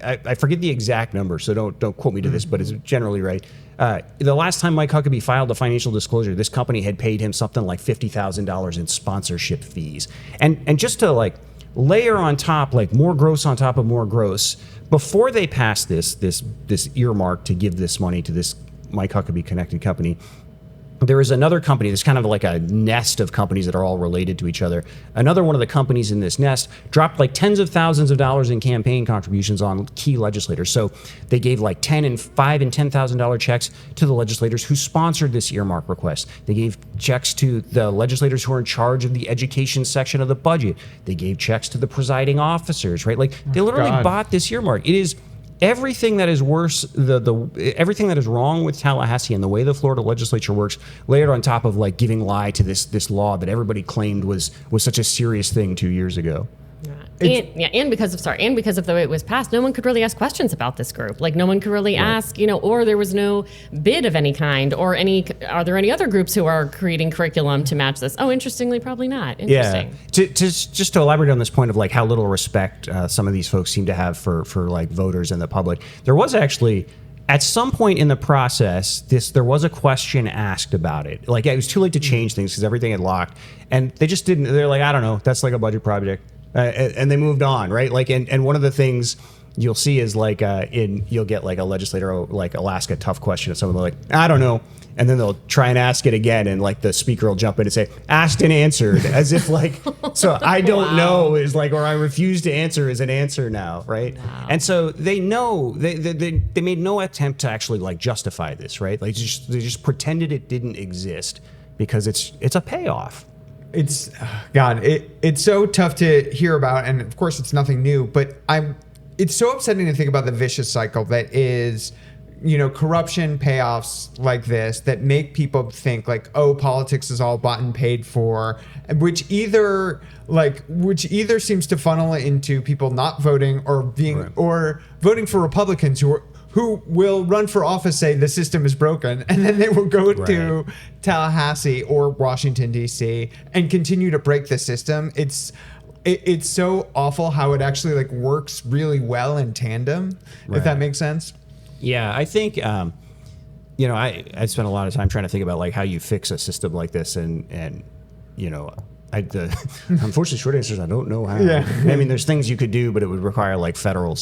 I forget the exact number, so don't quote me to this, but it's generally right. The last time Mike Huckabee filed a financial disclosure, this company had paid him something like $50,000 in sponsorship fees. And just to like layer on top, like more gross on top of more gross, before they passed this earmark to give this money to this Mike Huckabee connected company, there is another company. There's kind of like a nest of companies that are all related to each other. Another one of the companies in this nest dropped like tens of thousands of dollars in campaign contributions on key legislators. So they gave like $5,000 and $10,000 checks to the legislators who sponsored this earmark request. They gave checks to the legislators who are in charge of the education section of the budget. They gave checks to the presiding officers, right? Like they literally bought this earmark. It is everything that is worse, everything that is wrong with Tallahassee and the way the Florida legislature works, layered on top of like giving lie to this law that everybody claimed was such a serious thing 2 years ago. And because of the way it was passed, no one could really ask questions about this group. Like no one could really ask, or there was no bid of any kind, or are there any other groups who are creating curriculum to match this? Oh, interestingly, probably not. Interesting. Yeah. Just to elaborate on this point of like how little respect some of these folks seem to have for like voters and the public, there was actually, at some point in the process, there was a question asked about it. Like it was too late to change things because everything had locked, and they just didn't. They're like, I don't know, that's like a budget project. And they moved on, right? Like, and one of the things you'll see is like, you'll get like a legislator like Alaska tough question, and someone like, I don't know, and then they'll try and ask it again, and like the speaker will jump in and say, asked and answered, as if like, so I don't know is like, or I refuse to answer is an answer now, right? Wow. And so they know they made no attempt to actually like justify this, right? Like they just pretended it didn't exist because it's a payoff. It's it's so tough to hear about, and of course it's nothing new, but it's so upsetting to think about the vicious cycle that is, corruption payoffs like this that make people think like, oh, politics is all bought and paid for, which either seems to funnel into people not voting or being or voting for Republicans who will run for office, say the system is broken, and then they will go to Tallahassee or Washington, D.C. and continue to break the system. It's so awful how it actually like works really well in tandem, if that makes sense. Yeah, I think, I spent a lot of time trying to think about like how you fix a system like this, and unfortunately, short answer is I don't know how. Yeah. I mean, there's things you could do, but it would require like federal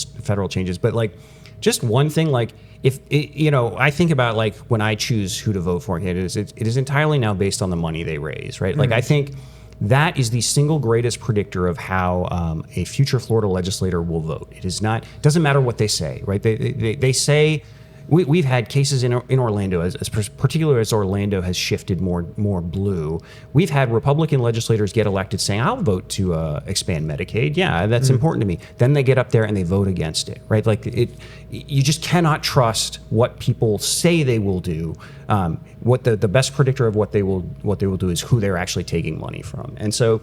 changes. But like, just one thing, like I think about like when I choose who to vote for, it is entirely now based on the money they raise, right? Like I think that is the single greatest predictor of how a future Florida legislator will vote. It doesn't matter what they say, right? They say. We've had cases in Orlando, as particularly as Orlando has shifted more blue. We've had Republican legislators get elected saying, "I'll vote to expand Medicaid. Yeah, that's important to me." Then they get up there and they vote against it, right? Like you just cannot trust what people say they will do. What the best predictor of what they will do is who they're actually taking money from. And so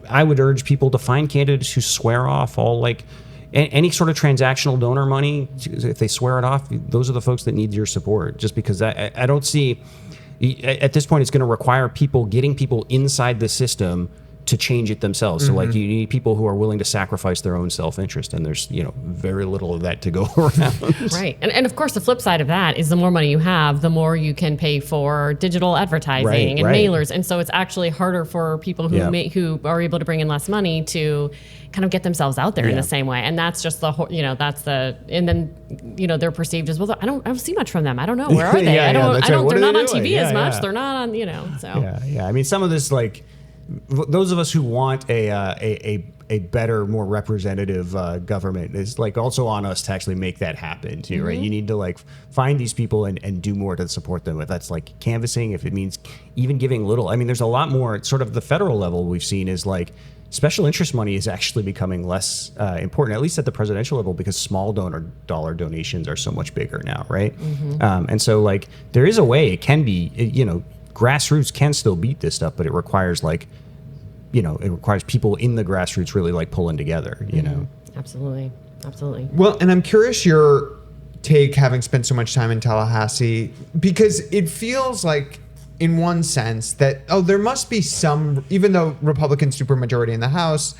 I would urge people to find candidates who swear off all like. Any sort of transactional donor money, if they swear it off, those are the folks that need your support. Just because I don't see, at this point, it's going to require getting people inside the system to change it themselves. So like you need people who are willing to sacrifice their own self-interest, and there's very little of that to go around. Right, and of course the flip side of that is the more money you have, the more you can pay for digital advertising and mailers, and so it's actually harder for people who are able to bring in less money to kind of get themselves out there in the same way. And that's just and then they're perceived as, well, I don't see much from them. I don't know, where are they? They're not on TV as much. They're not on, so. Yeah. I mean, some of this, like, those of us who want a better, more representative government is like also on us to actually make that happen too, right? You need to like find these people and do more to support them. If that's like canvassing, if it means even giving little, I mean, there's a lot more sort of the federal level we've seen is like special interest money is actually becoming less important, at least at the presidential level, because small dollar donations are so much bigger now, right? And so like there is a way it can be, grassroots can still beat this stuff, but it requires like, it requires people in the grassroots really like pulling together, Absolutely. Absolutely. Well, and I'm curious your take, having spent so much time in Tallahassee, because it feels like, in one sense, that, there must be some, even though Republicans supermajority in the House,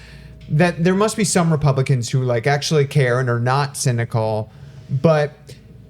that there must be some Republicans who like actually care and are not cynical, but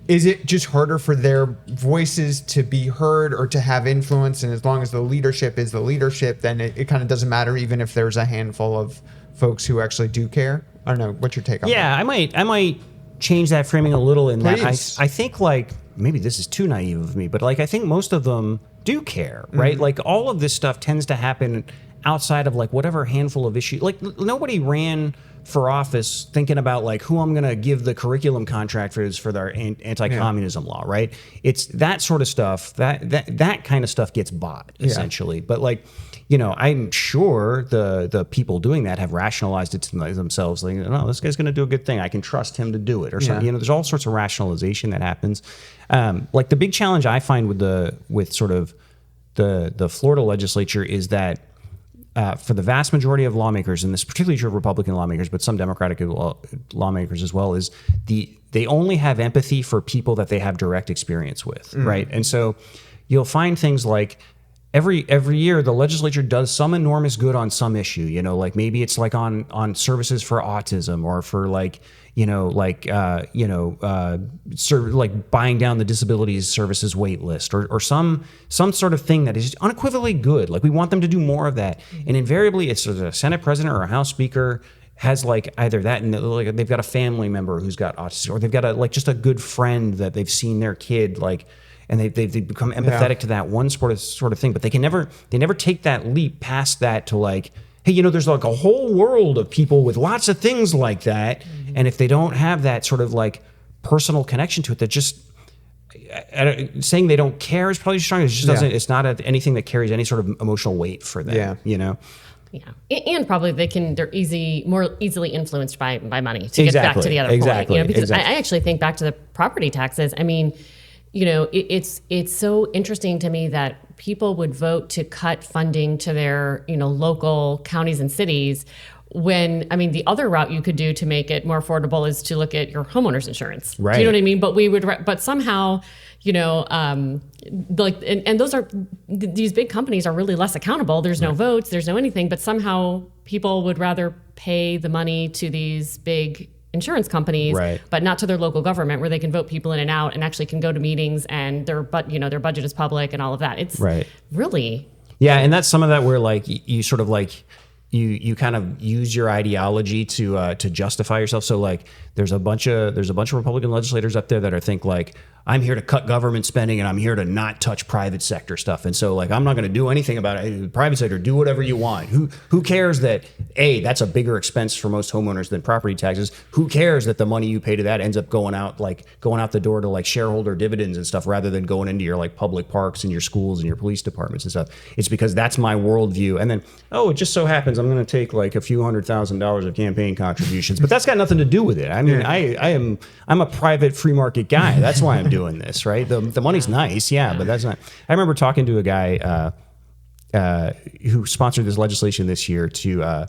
is it just harder for their voices to be heard or to have influence? And as long as the leadership is the leadership, then it kind of doesn't matter, even if there's a handful of folks who actually do care. I don't know. What's your take on that? Yeah, I might change that framing a little in that Please. I think, like, maybe this is too naive of me, but like I think most of them do care, right? Like all of this stuff tends to happen outside of like whatever handful of issues. Like nobody ran for office thinking about like who I'm going to give the curriculum contract for their anti-communism law, right? It's that sort of stuff, that kind of stuff gets bought essentially. But like, you know, I'm sure the people doing that have rationalized it to themselves, like, no, this guy's going to do a good thing. I can trust him to do it, or something. You know, there's all sorts of rationalization that happens. Like the big challenge I find with sort of the Florida legislature is that for the vast majority of lawmakers, and this is particularly true of Republican lawmakers, but some Democratic lawmakers as well, is they only have empathy for people that they have direct experience with, right? And so you'll find things like every year the legislature does some enormous good on some issue, you know, like maybe it's like on services for autism, or for like, you know, like like buying down the disabilities services wait list, or some sort of thing that is unequivocally good. Like we want them to do more of that. And invariably it's a Senate president or a House speaker has like either that, and like they've got a family member who's got autism, or they've got just a good friend that they've seen their kid like, and they've become empathetic to that one sort of thing, but they never take that leap past that to like, hey, you know, there's like a whole world of people with lots of things like that, and if they don't have that sort of like personal connection to it, that just saying they don't care is probably strong. It just doesn't. It's not anything that carries any sort of emotional weight for them. Yeah, you know. Yeah, and probably they're more easily influenced by money to get back to the other point. You know, because I actually think back to the property taxes. I mean, you know, it's so interesting to me that people would vote to cut funding to their, you know, local counties and cities, when, I mean, the other route you could do to make it more affordable is to look at your homeowner's insurance. Right. Do you know what I mean? But somehow, you know, like, and those are, these big companies are really less accountable. There's no votes, there's no anything, but somehow people would rather pay the money to these big insurance companies, but not to their local government, where they can vote people in and out and actually can go to meetings, and their budget is public and all of that. It's really. Yeah. And that's some of that where like you sort of like, you kind of use your ideology to justify yourself. So like there's a bunch of Republican legislators up there that think like, I'm here to cut government spending and I'm here to not touch private sector stuff. And so like, I'm not going to do anything about it. Private sector, do whatever you want. Who cares that that's a bigger expense for most homeowners than property taxes? Who cares that the money you pay to that ends up going out the door to like shareholder dividends and stuff, rather than going into your like public parks and your schools and your police departments and stuff. It's because that's my worldview. And then, it just so happens I'm going to take like a few $100,000 of campaign contributions, but that's got nothing to do with it. I mean, I'm a private free market guy. That's why I'm doing this, right? The money's nice, but that's not. I remember talking to a guy who sponsored this legislation this year to.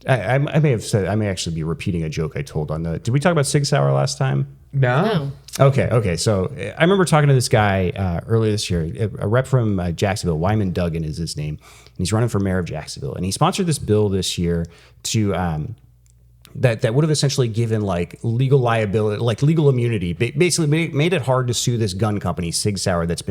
I may actually be repeating a joke I told on the. Did we talk about Sig Sauer last time? No. Okay. So I remember talking to this guy earlier this year, a rep from Jacksonville. Wyman Duggan is his name, and he's running for mayor of Jacksonville. And he sponsored this bill this year to that would have essentially given like legal liability, like legal immunity, basically made it hard to sue this gun company, Sig Sauer, that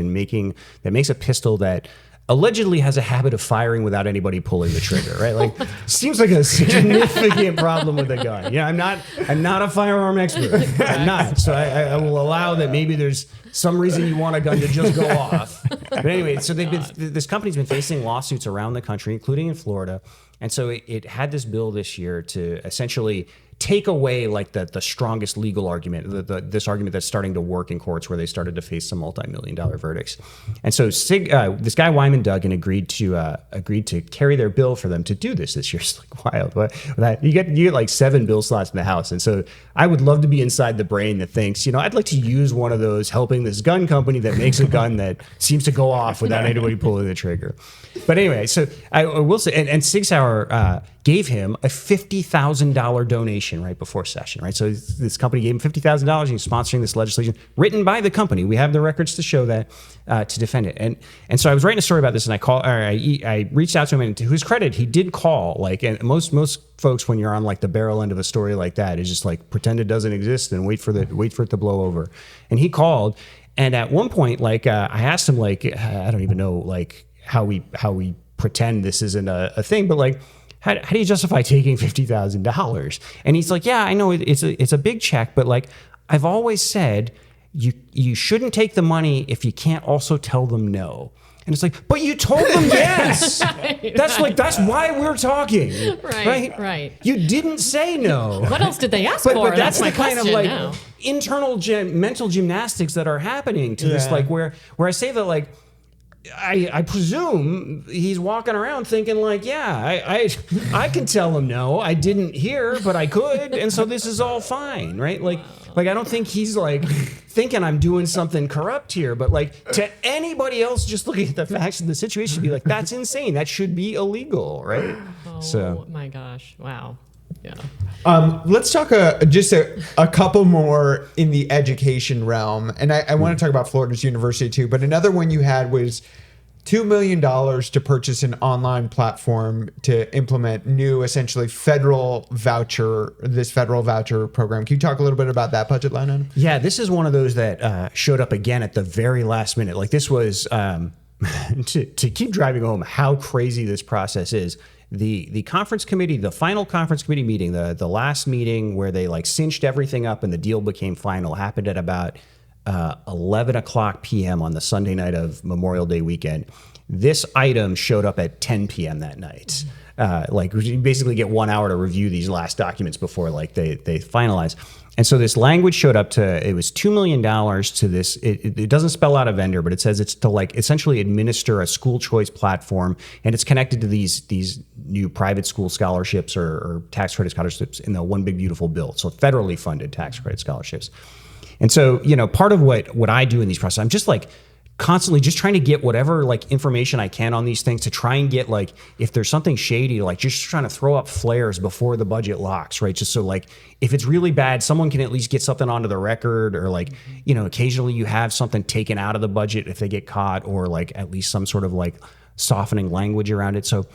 makes a pistol that allegedly has a habit of firing without anybody pulling the trigger, right? Like, seems like a significant problem with the gun. Yeah, I'm not a firearm expert. I'm not. So I will allow that maybe there's some reason you want a gun to just go off. But anyway, so this company's been facing lawsuits around the country, including in Florida. And so it had this bill this year to essentially take away like the strongest legal argument, this argument that's starting to work in courts, where they started to face some multi-million-dollar verdicts. And so this guy Wyman Duggan agreed to carry their bill for them to do this year. It's like wild, but you get like 7 bill slots in the House. And so I would love to be inside the brain that thinks, I'd like to use one of those, helping this gun company that makes a gun that seems to go off without anybody pulling the trigger. But anyway, so I will say, and Sig Sauer, gave him a $50,000 donation right before session, right? So this company gave him $50,000. He's sponsoring this legislation written by the company. We have the records to show that, to defend it. And so I was writing a story about this, and I reached out to him, and to his credit, he did call. Like, and most folks, when you're on like the barrel end of a story like that, is just like pretend it doesn't exist and wait for it to blow over. And he called, and at one point, like I asked him, like, I don't even know like how we pretend this isn't a thing, but like, how do you justify taking $50,000? And he's like, yeah, I know it's a big check, but like I've always said, you shouldn't take the money if you can't also tell them no. And it's like, but you told them yes. That's why we're talking. Right. You didn't say no. What else did they ask for? But that's my the kind of question like now. internal mental gymnastics that are happening to this, like where I say that, like, I presume he's walking around thinking like, yeah, I can tell him no. I didn't hear, but I could, and so this is all fine, right? Like I don't think he's like thinking I'm doing something corrupt here, but like to anybody else just looking at the facts of the situation, be like, that's insane. That should be illegal, right? Oh my gosh! Wow. Yeah. Let's talk just a couple more in the education realm. And I want to talk about Florida's university too, but another one you had was $2 million to purchase an online platform to implement new, essentially federal voucher program. Can you talk a little bit about that budget line item? Yeah, this is one of those that showed up again at the very last minute. Like this was, to keep driving home how crazy this process is. The conference committee, the final conference committee meeting, the last meeting where they like cinched everything up and the deal became final, happened at about 11 o'clock p.m. on the Sunday night of Memorial Day weekend. This item showed up at 10 p.m. that night. Like you basically get 1 hour to review these last documents before like they finalize. And so this language showed up it was $2 million to this. It doesn't spell out a vendor, but it says it's to like essentially administer a school choice platform, and it's connected to these new private school scholarships or tax credit scholarships in the One Big Beautiful Bill. So federally funded tax credit scholarships. And so, part of what I do in these processes, I'm just like constantly just trying to get whatever like information I can on these things to try and get like, if there's something shady, like just trying to throw up flares before the budget locks, right? Just so like, if it's really bad, someone can at least get something onto the record, or like, occasionally you have something taken out of the budget if they get caught, or like at least some sort of like softening language around it. So,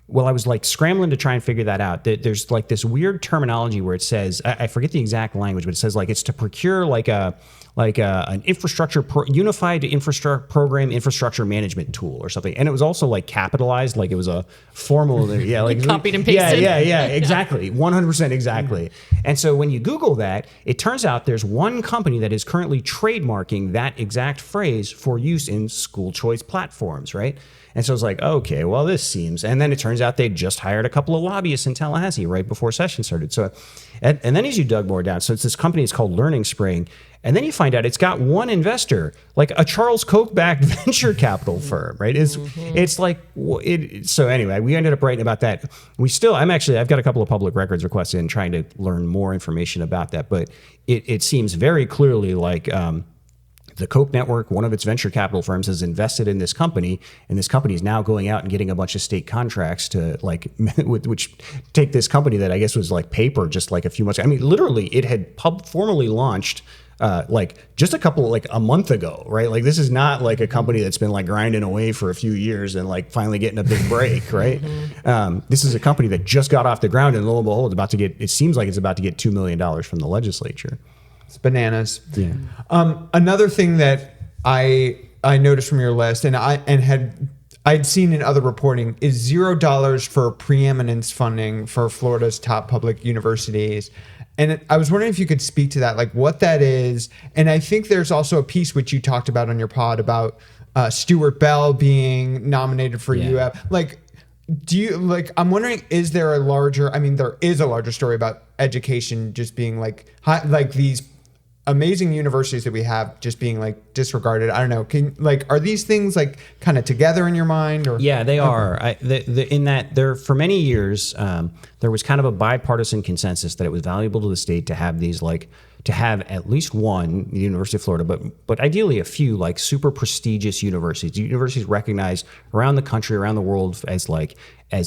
well, I was like scrambling to try and figure that out. There's like this weird terminology where it says, I forget the exact language, but it says like it's to procure an infrastructure unified infrastructure program infrastructure management tool or something. And it was also like capitalized, like it was a formal, like copied and pasted. Yeah, exactly. 100% exactly. And so when you Google that, it turns out there's one company that is currently trademarking that exact phrase for use in school choice platforms, right? And so I was like, okay, well, this seems, and then it turns out they just hired a couple of lobbyists in Tallahassee right before session started. So, and then as you dug more down, so it's this company, it's called Learning Spring. And then you find out it's got one investor, like a Charles Koch-backed venture capital firm, right? It's like, so anyway, we ended up writing about that. I've got a couple of public records requests in trying to learn more information about that, but it seems very clearly like, the Koch network, one of its venture capital firms, has invested in this company, and this company is now going out and getting a bunch of state contracts to like, which take this company that I guess was like paper just like a few months ago. I mean, literally, it had formally launched like just a month ago, right? Like this is not like a company that's been like grinding away for a few years and like finally getting a big break, right? This is a company that just got off the ground, and lo and behold, it seems like it's about to get $2 million from the legislature. It's bananas. Yeah. Another thing that I noticed from your list, and I'd seen in other reporting, is $0 for preeminence funding for Florida's top public universities. And I was wondering if you could speak to that, like what that is. And I think there's also a piece which you talked about on your pod about Stuart Bell being nominated for UF. Like, I'm wondering, is there a larger story about education just being like these amazing universities that we have just being like disregarded? I don't know. Are these things like kind of together in your mind? Or yeah, they are. In that there for many years there was kind of a bipartisan consensus that it was valuable to the state to have these like to have at least one, the University of Florida, but ideally a few like super prestigious universities recognized around the country, around the world as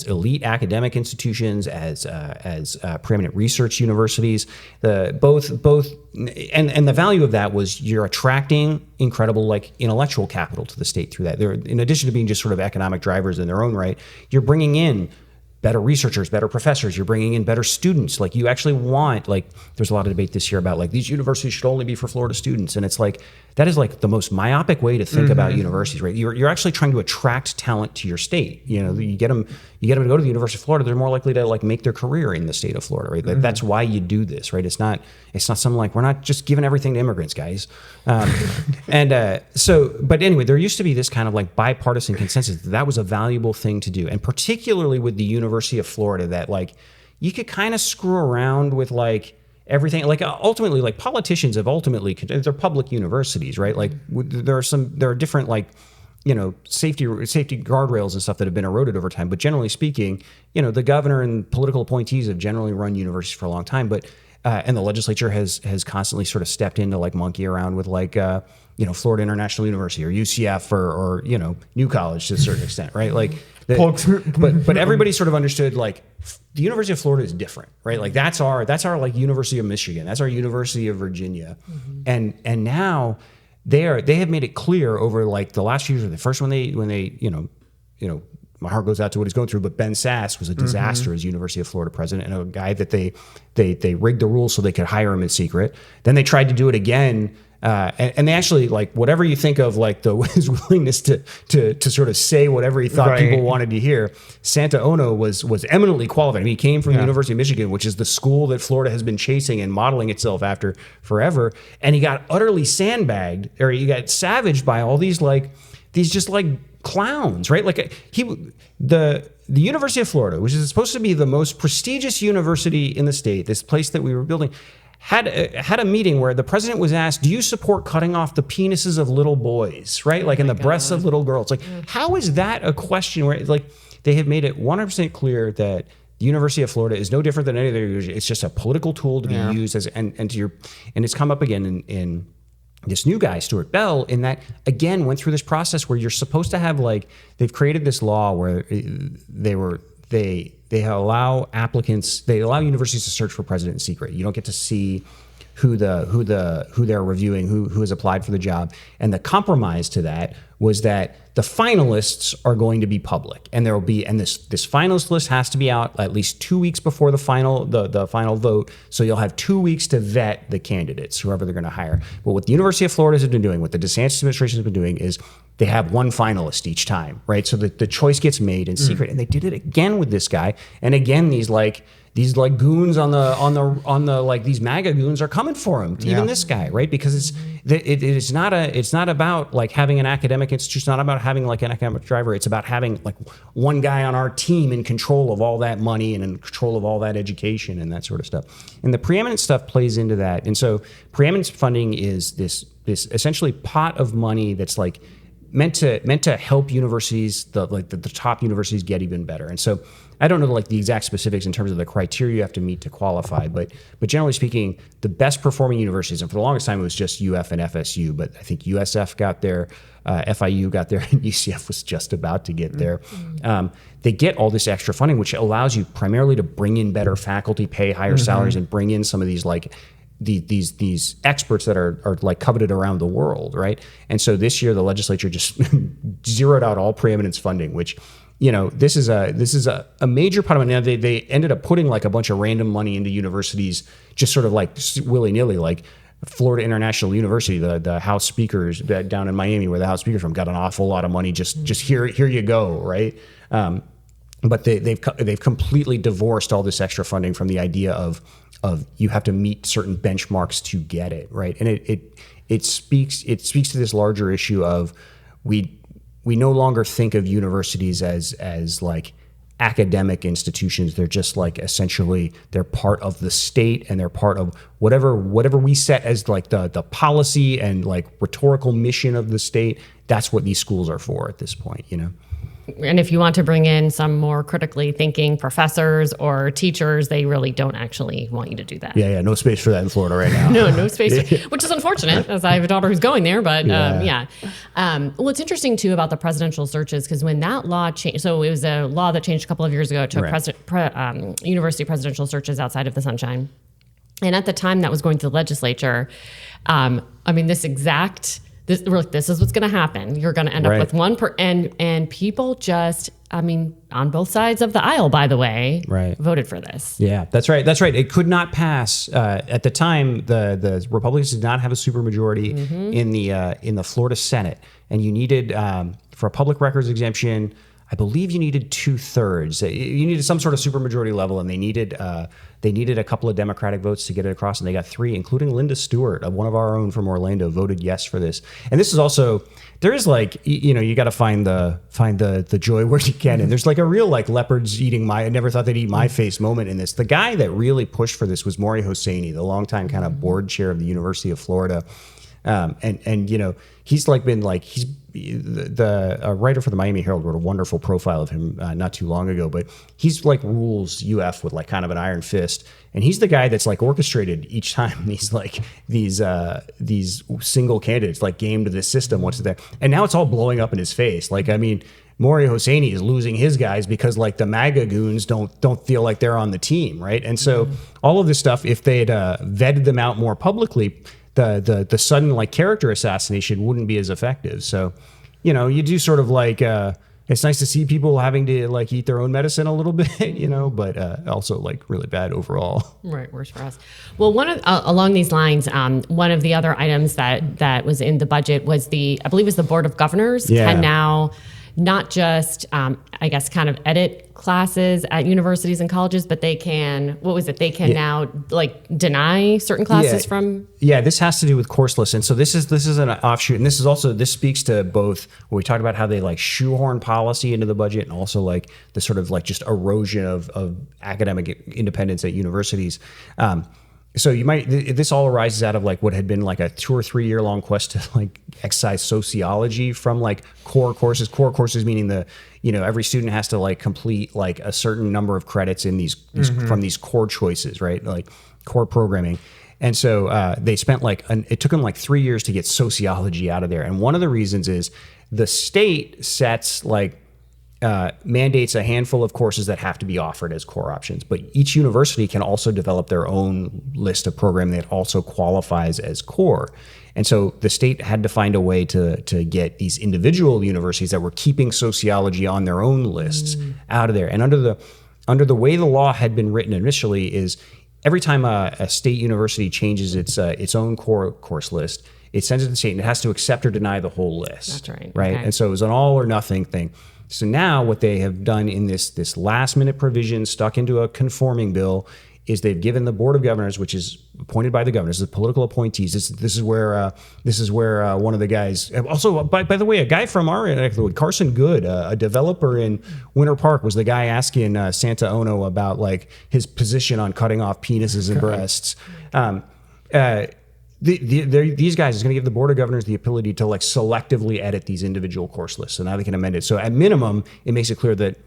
elite academic institutions, as preeminent research universities. Both and the value of that was you're attracting incredible like intellectual capital to the state through that. They're, in addition to being just sort of economic drivers in their own right, you're bringing in better researchers, better professors, you're bringing in better students. Like you actually want, like there's a lot of debate this year about like these universities should only be for Florida students. And it's like, that is like the most myopic way to think about universities, right? You're actually trying to attract talent to your state. You know, you get them to go to the University of Florida, they're more likely to like make their career in the state of Florida, right? That's why you do this, right? It's not something like, we're not just giving everything to immigrants, guys. But anyway, there used to be this kind of like bipartisan consensus that was a valuable thing to do. And particularly with the University of Florida, that like you could kind of screw around with like everything. Like ultimately, like politicians have they're public universities, right? Like there are different like, you know, safety guardrails and stuff that have been eroded over time. But generally speaking, you know, the governor and political appointees have generally run universities for a long time. But and the legislature has constantly sort of stepped in to like monkey around with like you know, Florida International University or UCF or you know, New College to a certain extent, right? Like, but everybody sort of understood like the University of Florida is different, right? Like that's our like University of Michigan, that's our University of Virginia, and now they have made it clear over like the last few years. The first when they you know. My heart goes out to what he's going through, but Ben Sass was a disaster as University of Florida president, and a guy that they rigged the rules so they could hire him in secret. Then they tried to do it again, and they actually, like, whatever you think of like his willingness to sort of say whatever he thought people wanted to hear. Santa Ono was eminently qualified. I mean, he came from the University of Michigan, which is the school that Florida has been chasing and modeling itself after forever, and he got utterly sandbagged, or he got savaged by all these just like clowns, right? Like the University of Florida, which is supposed to be the most prestigious university in the state, this place that we were building, had a meeting where the president was asked, "Do you support cutting off the penises of little boys?" Right, like in the breasts of little girls. Like, how is that a question where like they have made it 100% clear that the University of Florida is no different than any other university. It's just a political tool to be used as and it's come up again in this new guy, Stuart Bell, in that, again, went through this process where you're supposed to have, like, they've created this law where they allow universities to search for president in secret. You don't get to see who they're reviewing, who has applied for the job. And the compromise to that was that the finalists are going to be public, and this finalist list has to be out at least 2 weeks before the final vote. So you'll have 2 weeks to vet the candidates, whoever they're going to hire. But what the University of Florida has been doing, what the DeSantis administration has been doing, is they have one finalist each time, right? So the choice gets made in secret, and they did it again with this guy, and again these goons on the like these MAGA goons are coming for him. Even this guy, right? Because it's not about like having an academic institute. It's not about having like an academic driver. It's about having like one guy on our team in control of all that money and in control of all that education and that sort of stuff. And the preeminent stuff plays into that. And so preeminence funding is this essentially pot of money that's like meant to help universities, the top universities, get even better. And so I don't know like the exact specifics in terms of the criteria you have to meet to qualify, but generally speaking, the best performing universities, and for the longest time it was just UF and FSU, but I think USF got there, FIU got there, and UCF was just about to get there. They get all this extra funding, which allows you primarily to bring in better faculty, pay higher salaries, and bring in some of these like these experts that are like coveted around the world, right? And so this year the legislature just zeroed out all preeminence funding, which, you know, this is a major part of it. Now they ended up putting like a bunch of random money into universities, just sort of like willy-nilly, like Florida International University, the House speakers down in Miami, where the House speakers from, got an awful lot of money. Just here you go, right? But they've completely divorced all this extra funding from the idea of you have to meet certain benchmarks to get it, right? And it speaks to this larger issue of we no longer think of universities as like academic institutions. They're just like essentially they're part of the state, and they're part of whatever we set as like the policy and like rhetorical mission of the state. That's what these schools are for at this point, you know. And if you want to bring in some more critically thinking professors or teachers, they really don't actually want you to do that. Yeah, no space for that in Florida right now. No space, which is unfortunate, as I have a daughter who's going there. But well, it's interesting too about the presidential searches, because when that law changed, so it was a law that changed a couple of years ago to university presidential searches outside of the sunshine. And at the time that was going to the legislature, this is what's going to happen. You're going to end up with one and people just, on both sides of the aisle, by the way, voted for this. Yeah, that's right. It could not pass. At the time, the Republicans did not have a supermajority in the Florida Senate, and you needed for a public records exemption, I believe you needed 2/3. You needed some sort of supermajority level, and they needed a couple of Democratic votes to get it across, and they got 3, including Linda Stewart, one of our own from Orlando, voted yes for this. And this is also, there is you got to find the joy where you can, and there's like a real leopards eating I never thought they'd eat my face moment in this. The guy that really pushed for this was Maury Hosseini, the longtime kind of board chair of the University of Florida. He's he's the writer for the Miami Herald wrote a wonderful profile of him not too long ago, but he's rules UF with kind of an iron fist, and he's the guy that's orchestrated each time these single candidates game to this system once there, and now it's all blowing up in his face. Maury Hosseini is losing his guys because the MAGA goons don't feel like they're on the team, right? And so all of this stuff, if they'd vetted them out more publicly, the sudden character assassination wouldn't be as effective. So, you do sort of it's nice to see people having to eat their own medicine a little bit, but also really bad overall. Right, worse for us. Well, along these lines, one of the other items that was in the budget was I believe it was the Board of Governors can now not just, kind of edit classes at universities and colleges, but they can, now deny certain classes from? Yeah, this has to do with course lists. And so this is an offshoot. And this speaks to both what we talked about, how they shoehorn policy into the budget, and also the sort of just erosion of academic independence at universities. So this all arises out of what had been a 2 or 3 year long quest to excise sociology from core courses. Core courses meaning every student has to complete a certain number of credits in these from these core choices, right? Core programming. And so they spent it took them 3 years to get sociology out of there. And one of the reasons is the state sets mandates a handful of courses that have to be offered as core options, but each university can also develop their own list of programming that also qualifies as core. And so the state had to find a way to get these individual universities that were keeping sociology on their own lists out of there. And under the way the law had been written initially is every time a state university changes its own core course list, it sends it to the state and it has to accept or deny the whole list. That's right. Right. Okay. And so it was an all or nothing thing. So now what they have done in this last minute provision stuck into a conforming bill is they've given the Board of Governors, which is appointed by the governors, the political appointees. This is where one of the guys, also by the way, a guy from our neck of the wood, Carson Good, a developer in Winter Park, was the guy asking Santa Ono about his position on cutting off penises and breasts. These guys is going to give the Board of Governors the ability to selectively edit these individual course lists. So now they can amend it. So at minimum, it makes it clear that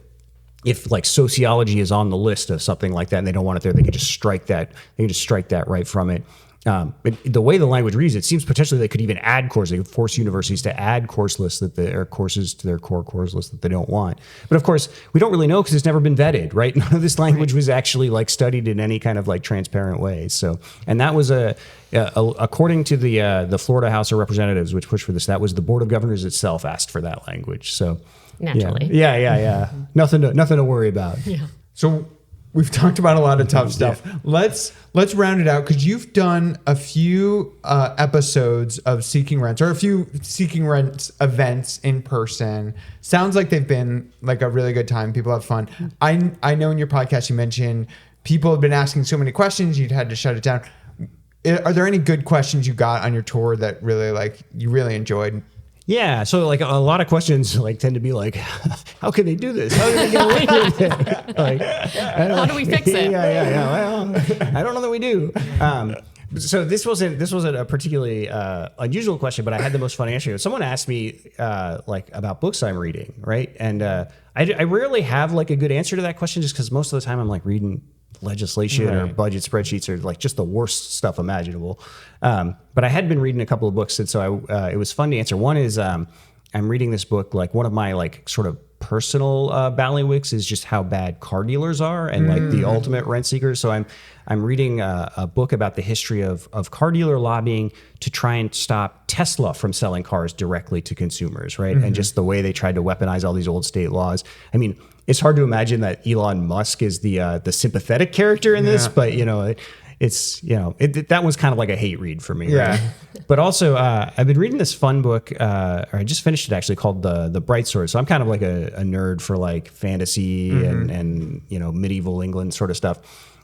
if sociology is on the list of something like that and they don't want it there, they can just strike that. They can just strike that right from it. But the way the language reads, it seems potentially they could even add courses. They could force universities to add course lists or courses to their core course list that they don't want. But of course, we don't really know because it's never been vetted, right? None of this language was actually studied in any kind of transparent way. So, and that was according to the Florida House of Representatives, which pushed for this, that was the Board of Governors itself asked for that language. So, naturally, yeah. Nothing to worry about. Yeah. So we've talked about a lot of tough stuff. Yeah. Let's round it out because you've done a few episodes of Seeking Rents or a few Seeking Rents events in person. Sounds like they've been a really good time. People have fun. I know in your podcast you mentioned people have been asking so many questions you'd had to shut it down. Are there any good questions you got on your tour that really you really enjoyed? Yeah, so a lot of questions tend to be how can they do this? How can they get away with it? How do we fix it? Yeah. Well, I don't know that we do. So this wasn't a particularly unusual question, but I had the most fun answer. Someone asked me like about books I'm reading, right? And I rarely have like a good answer to that question, just because most of the time I'm like reading legislation or budget spreadsheets or like just the worst stuff imaginable. But I had been reading a couple of books, and so it was fun to answer. One is I'm reading this book. Like one of my like sort of personal bailiwicks is just how bad car dealers are and like the ultimate rent seekers. So I'm reading a book about the history of car dealer lobbying to try and stop Tesla from selling cars directly to consumers, right? And just the way they tried to weaponize all these old state laws. I mean, it's hard to imagine that Elon Musk is the sympathetic character in this, but you know, it's, you know, that was kind of like a hate read for me. Yeah. Right? But also, I've been reading this fun book, or I just finished it actually, called the Bright Sword. So I'm kind of like a nerd for like fantasy and you know, medieval England sort of stuff.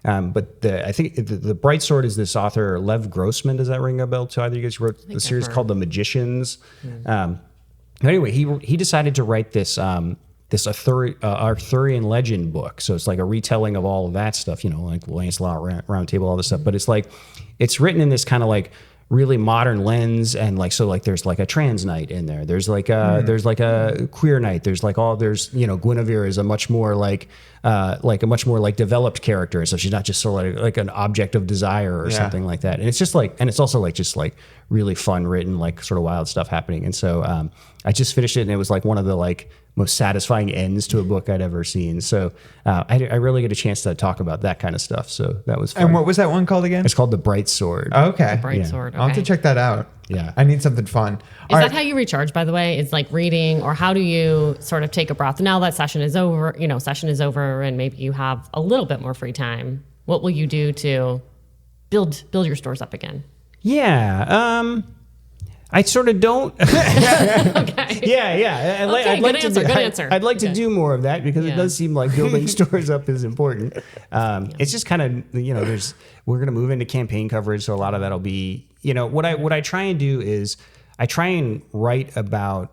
But I think the Bright Sword is this author, Lev Grossman. Does that ring a bell to either of you guys? Who wrote a series called The Magicians. Anyway, he decided to write this Arthurian legend book. So it's like a retelling of all of that stuff, you know, like Lancelot, Round Table, all this stuff. But it's like, it's written in this kind of like really modern lens, and like, so like there's like a trans knight in there. There's like a queer knight. There's you know, Guinevere is a much more like a much more like developed character. So she's not just sort of like an object of desire or something like that. And it's just like, and it's also like just like really fun written, like sort of wild stuff happening. And so I just finished it, and it was like one of the like most satisfying ends to a book I'd ever seen. So I really get a chance to talk about that kind of stuff. So that was fun. And what was that one called again? It's called The Bright Sword. Okay. Bright Sword. Okay. I'll have to check that out. Yeah. I need something fun. Is that how you recharge, by the way? It's like reading, or how do you sort of take a breath? Now that session is over, and maybe you have a little bit more free time. What will you do to build your stores up again? Yeah. I sort of don't. Okay. Yeah. Good answer. I'd like to do more of that, because it does seem like building stores up is important. It's just kind of, you know, we're going to move into campaign coverage. So a lot of that'll be, you know, what I try and do is I try and write about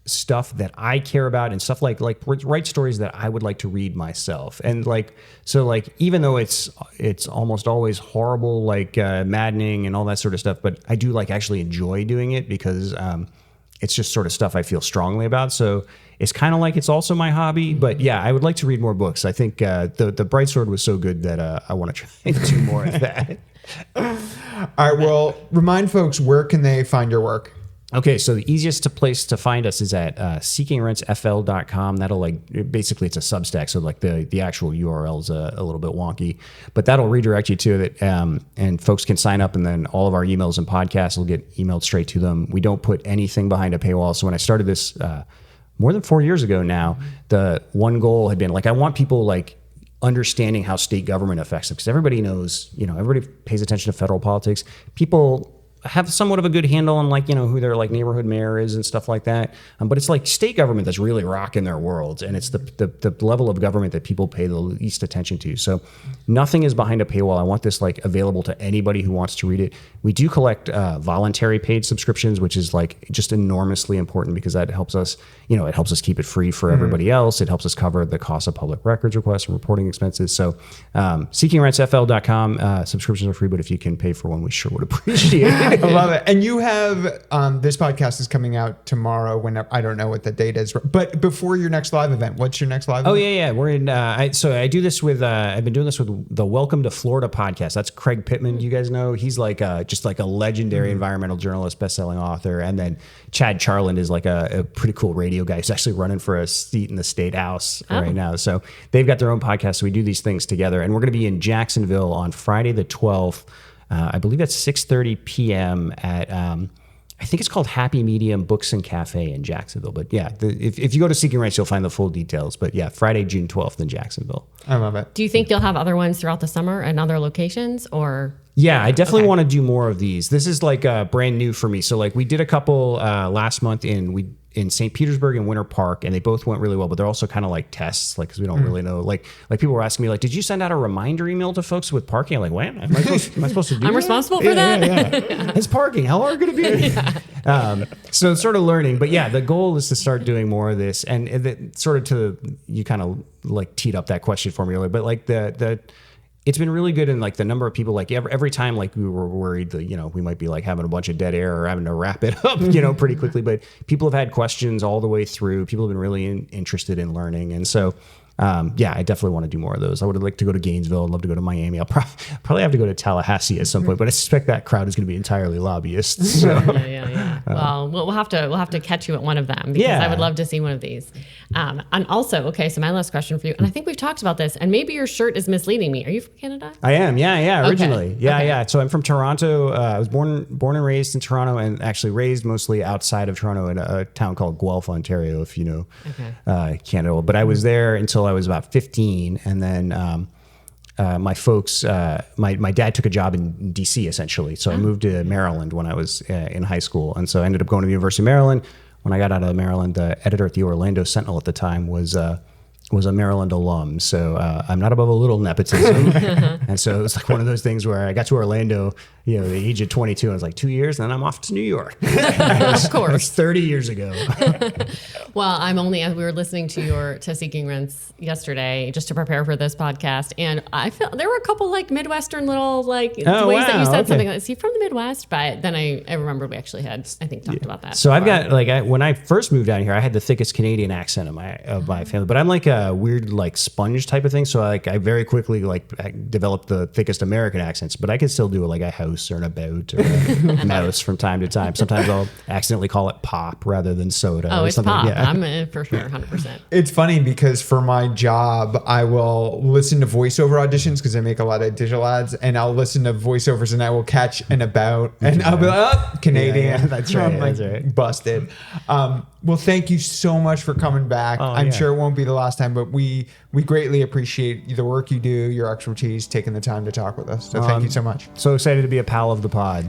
stuff that I care about, and stuff like write stories that I would like to read myself. And like, so like, even though it's almost always horrible, like maddening and all that sort of stuff, but I do like actually enjoy doing it, because it's just sort of stuff I feel strongly about. So it's kind of like, it's also my hobby. But yeah, I would like to read more books. I think the Bright Sword was so good that I want to try and do more of that. All right. Well, remind folks, where can they find your work? Okay, so the easiest place to find us is at seekingrentsfl.com. That'll like, basically it's a Substack, so like the actual URL is a little bit wonky, but that'll redirect you to it, and folks can sign up, and then all of our emails and podcasts will get emailed straight to them. We don't put anything behind a paywall. So when I started this more than 4 years ago now, the one goal had been like, I want people like understanding how state government affects them, because everybody knows, you know, everybody pays attention to federal politics. People have somewhat of a good handle on, like, you know, who their like neighborhood mayor is and stuff like that. But it's like state government that's really rocking their worlds, and it's the level of government that people pay the least attention to. So nothing is behind a paywall. I want this like available to anybody who wants to read it. We do collect voluntary paid subscriptions, which is like just enormously important, because that helps us, you know, it helps us keep it free for everybody else. It helps us cover the cost of public records requests and reporting expenses. So seekingrentsfl.com, subscriptions are free, but if you can pay for one, we sure would appreciate it. I love it. And you have, this podcast is coming out tomorrow, whenever, I don't know what the date is, but before your next live event. What's your next live event? Oh yeah. We're in, so I do this with, I've been doing this with the Welcome to Florida podcast. That's Craig Pittman. You guys know, he's like just like a legendary environmental journalist, best-selling author. And then Chad Charland is like a pretty cool radio guy. He's actually running for a seat in the state house right now. So they've got their own podcast. So we do these things together, and we're going to be in Jacksonville on Friday the 12th. I believe that's 6:30 p.m. at, I think it's called Happy Medium Books and Cafe in Jacksonville. But yeah, if you go to Seeking Rents, you'll find the full details. But yeah, Friday, June 12th in Jacksonville. I love it. Do you think you'll have other ones throughout the summer and other locations, or? Yeah, I definitely want to do more of these. This is like brand new for me. So like we did a couple last month in St. Petersburg and Winter Park, and they both went really well, but they're also kind of like tests, like, because we don't really know. Like people were asking me, like, did you send out a reminder email to folks with parking? I'm like, what? Am I supposed to do I'm that? responsible for that? Yeah. It's parking. How hard could it be? So it's sort of learning. But yeah, the goal is to start doing more of this. And sort of you kind of like teed up that question for me earlier, but like it's been really good. And like the number of people, like every time, like we were worried that, we might be like having a bunch of dead air or having to wrap it up, pretty quickly. But people have had questions all the way through. People have been really interested in learning. And so, I definitely want to do more of those. I would like to go to Gainesville. I'd love to go to Miami. I'll probably have to go to Tallahassee at some point, but I suspect that crowd is going to be entirely lobbyists. So. Yeah. Well, we'll have to catch you at one of them because I would love to see one of these. And also, okay, so my last question for you, and I think we've talked about this, and maybe your shirt is misleading me. Are you from Canada? I am. Yeah. Originally, Okay. yeah. So I'm from Toronto. I was born and raised in Toronto, and actually raised mostly outside of Toronto in a town called Guelph, Ontario, if you know Canada. But I was there until I was about 15, and then my folks, my dad took a job in DC essentially, so I moved to Maryland when I was in high school, and so I ended up going to the University of Maryland. When I got out of Maryland, the editor at the Orlando Sentinel at the time was a Maryland alum, so I'm not above a little nepotism. And so it was like one of those things where I got to Orlando, the age of 22, and I was like 2 years, and then I'm off to New York. Of course. 30 years ago. Well, we were listening to Seeking Rents yesterday just to prepare for this podcast, and I felt there were a couple like Midwestern little ways that you said something like, is he from the Midwest? But then I remember we actually had, I think, talked about that. So before. I've got when I first moved down here, I had the thickest Canadian accent of my family, but I'm like a weird like sponge type of thing. So I very quickly developed the thickest American accents, but I can still do like a house or an about or a mouse from time to time. Sometimes I'll accidentally call it pop rather than soda. Oh, or it's something. pop. Yeah. I'm for sure 100%. It's funny because for my job, I will listen to voiceover auditions because I make a lot of digital ads, and I'll listen to voiceovers and I will catch an about, and I'll be like, oh, Canadian. Yeah, that's right. I'm like, That's right. Busted. Well, thank you so much for coming back. I'm sure it won't be the last time, but we greatly appreciate the work you do, your expertise, taking the time to talk with us. So thank you so much. So excited to be a pal of the pod.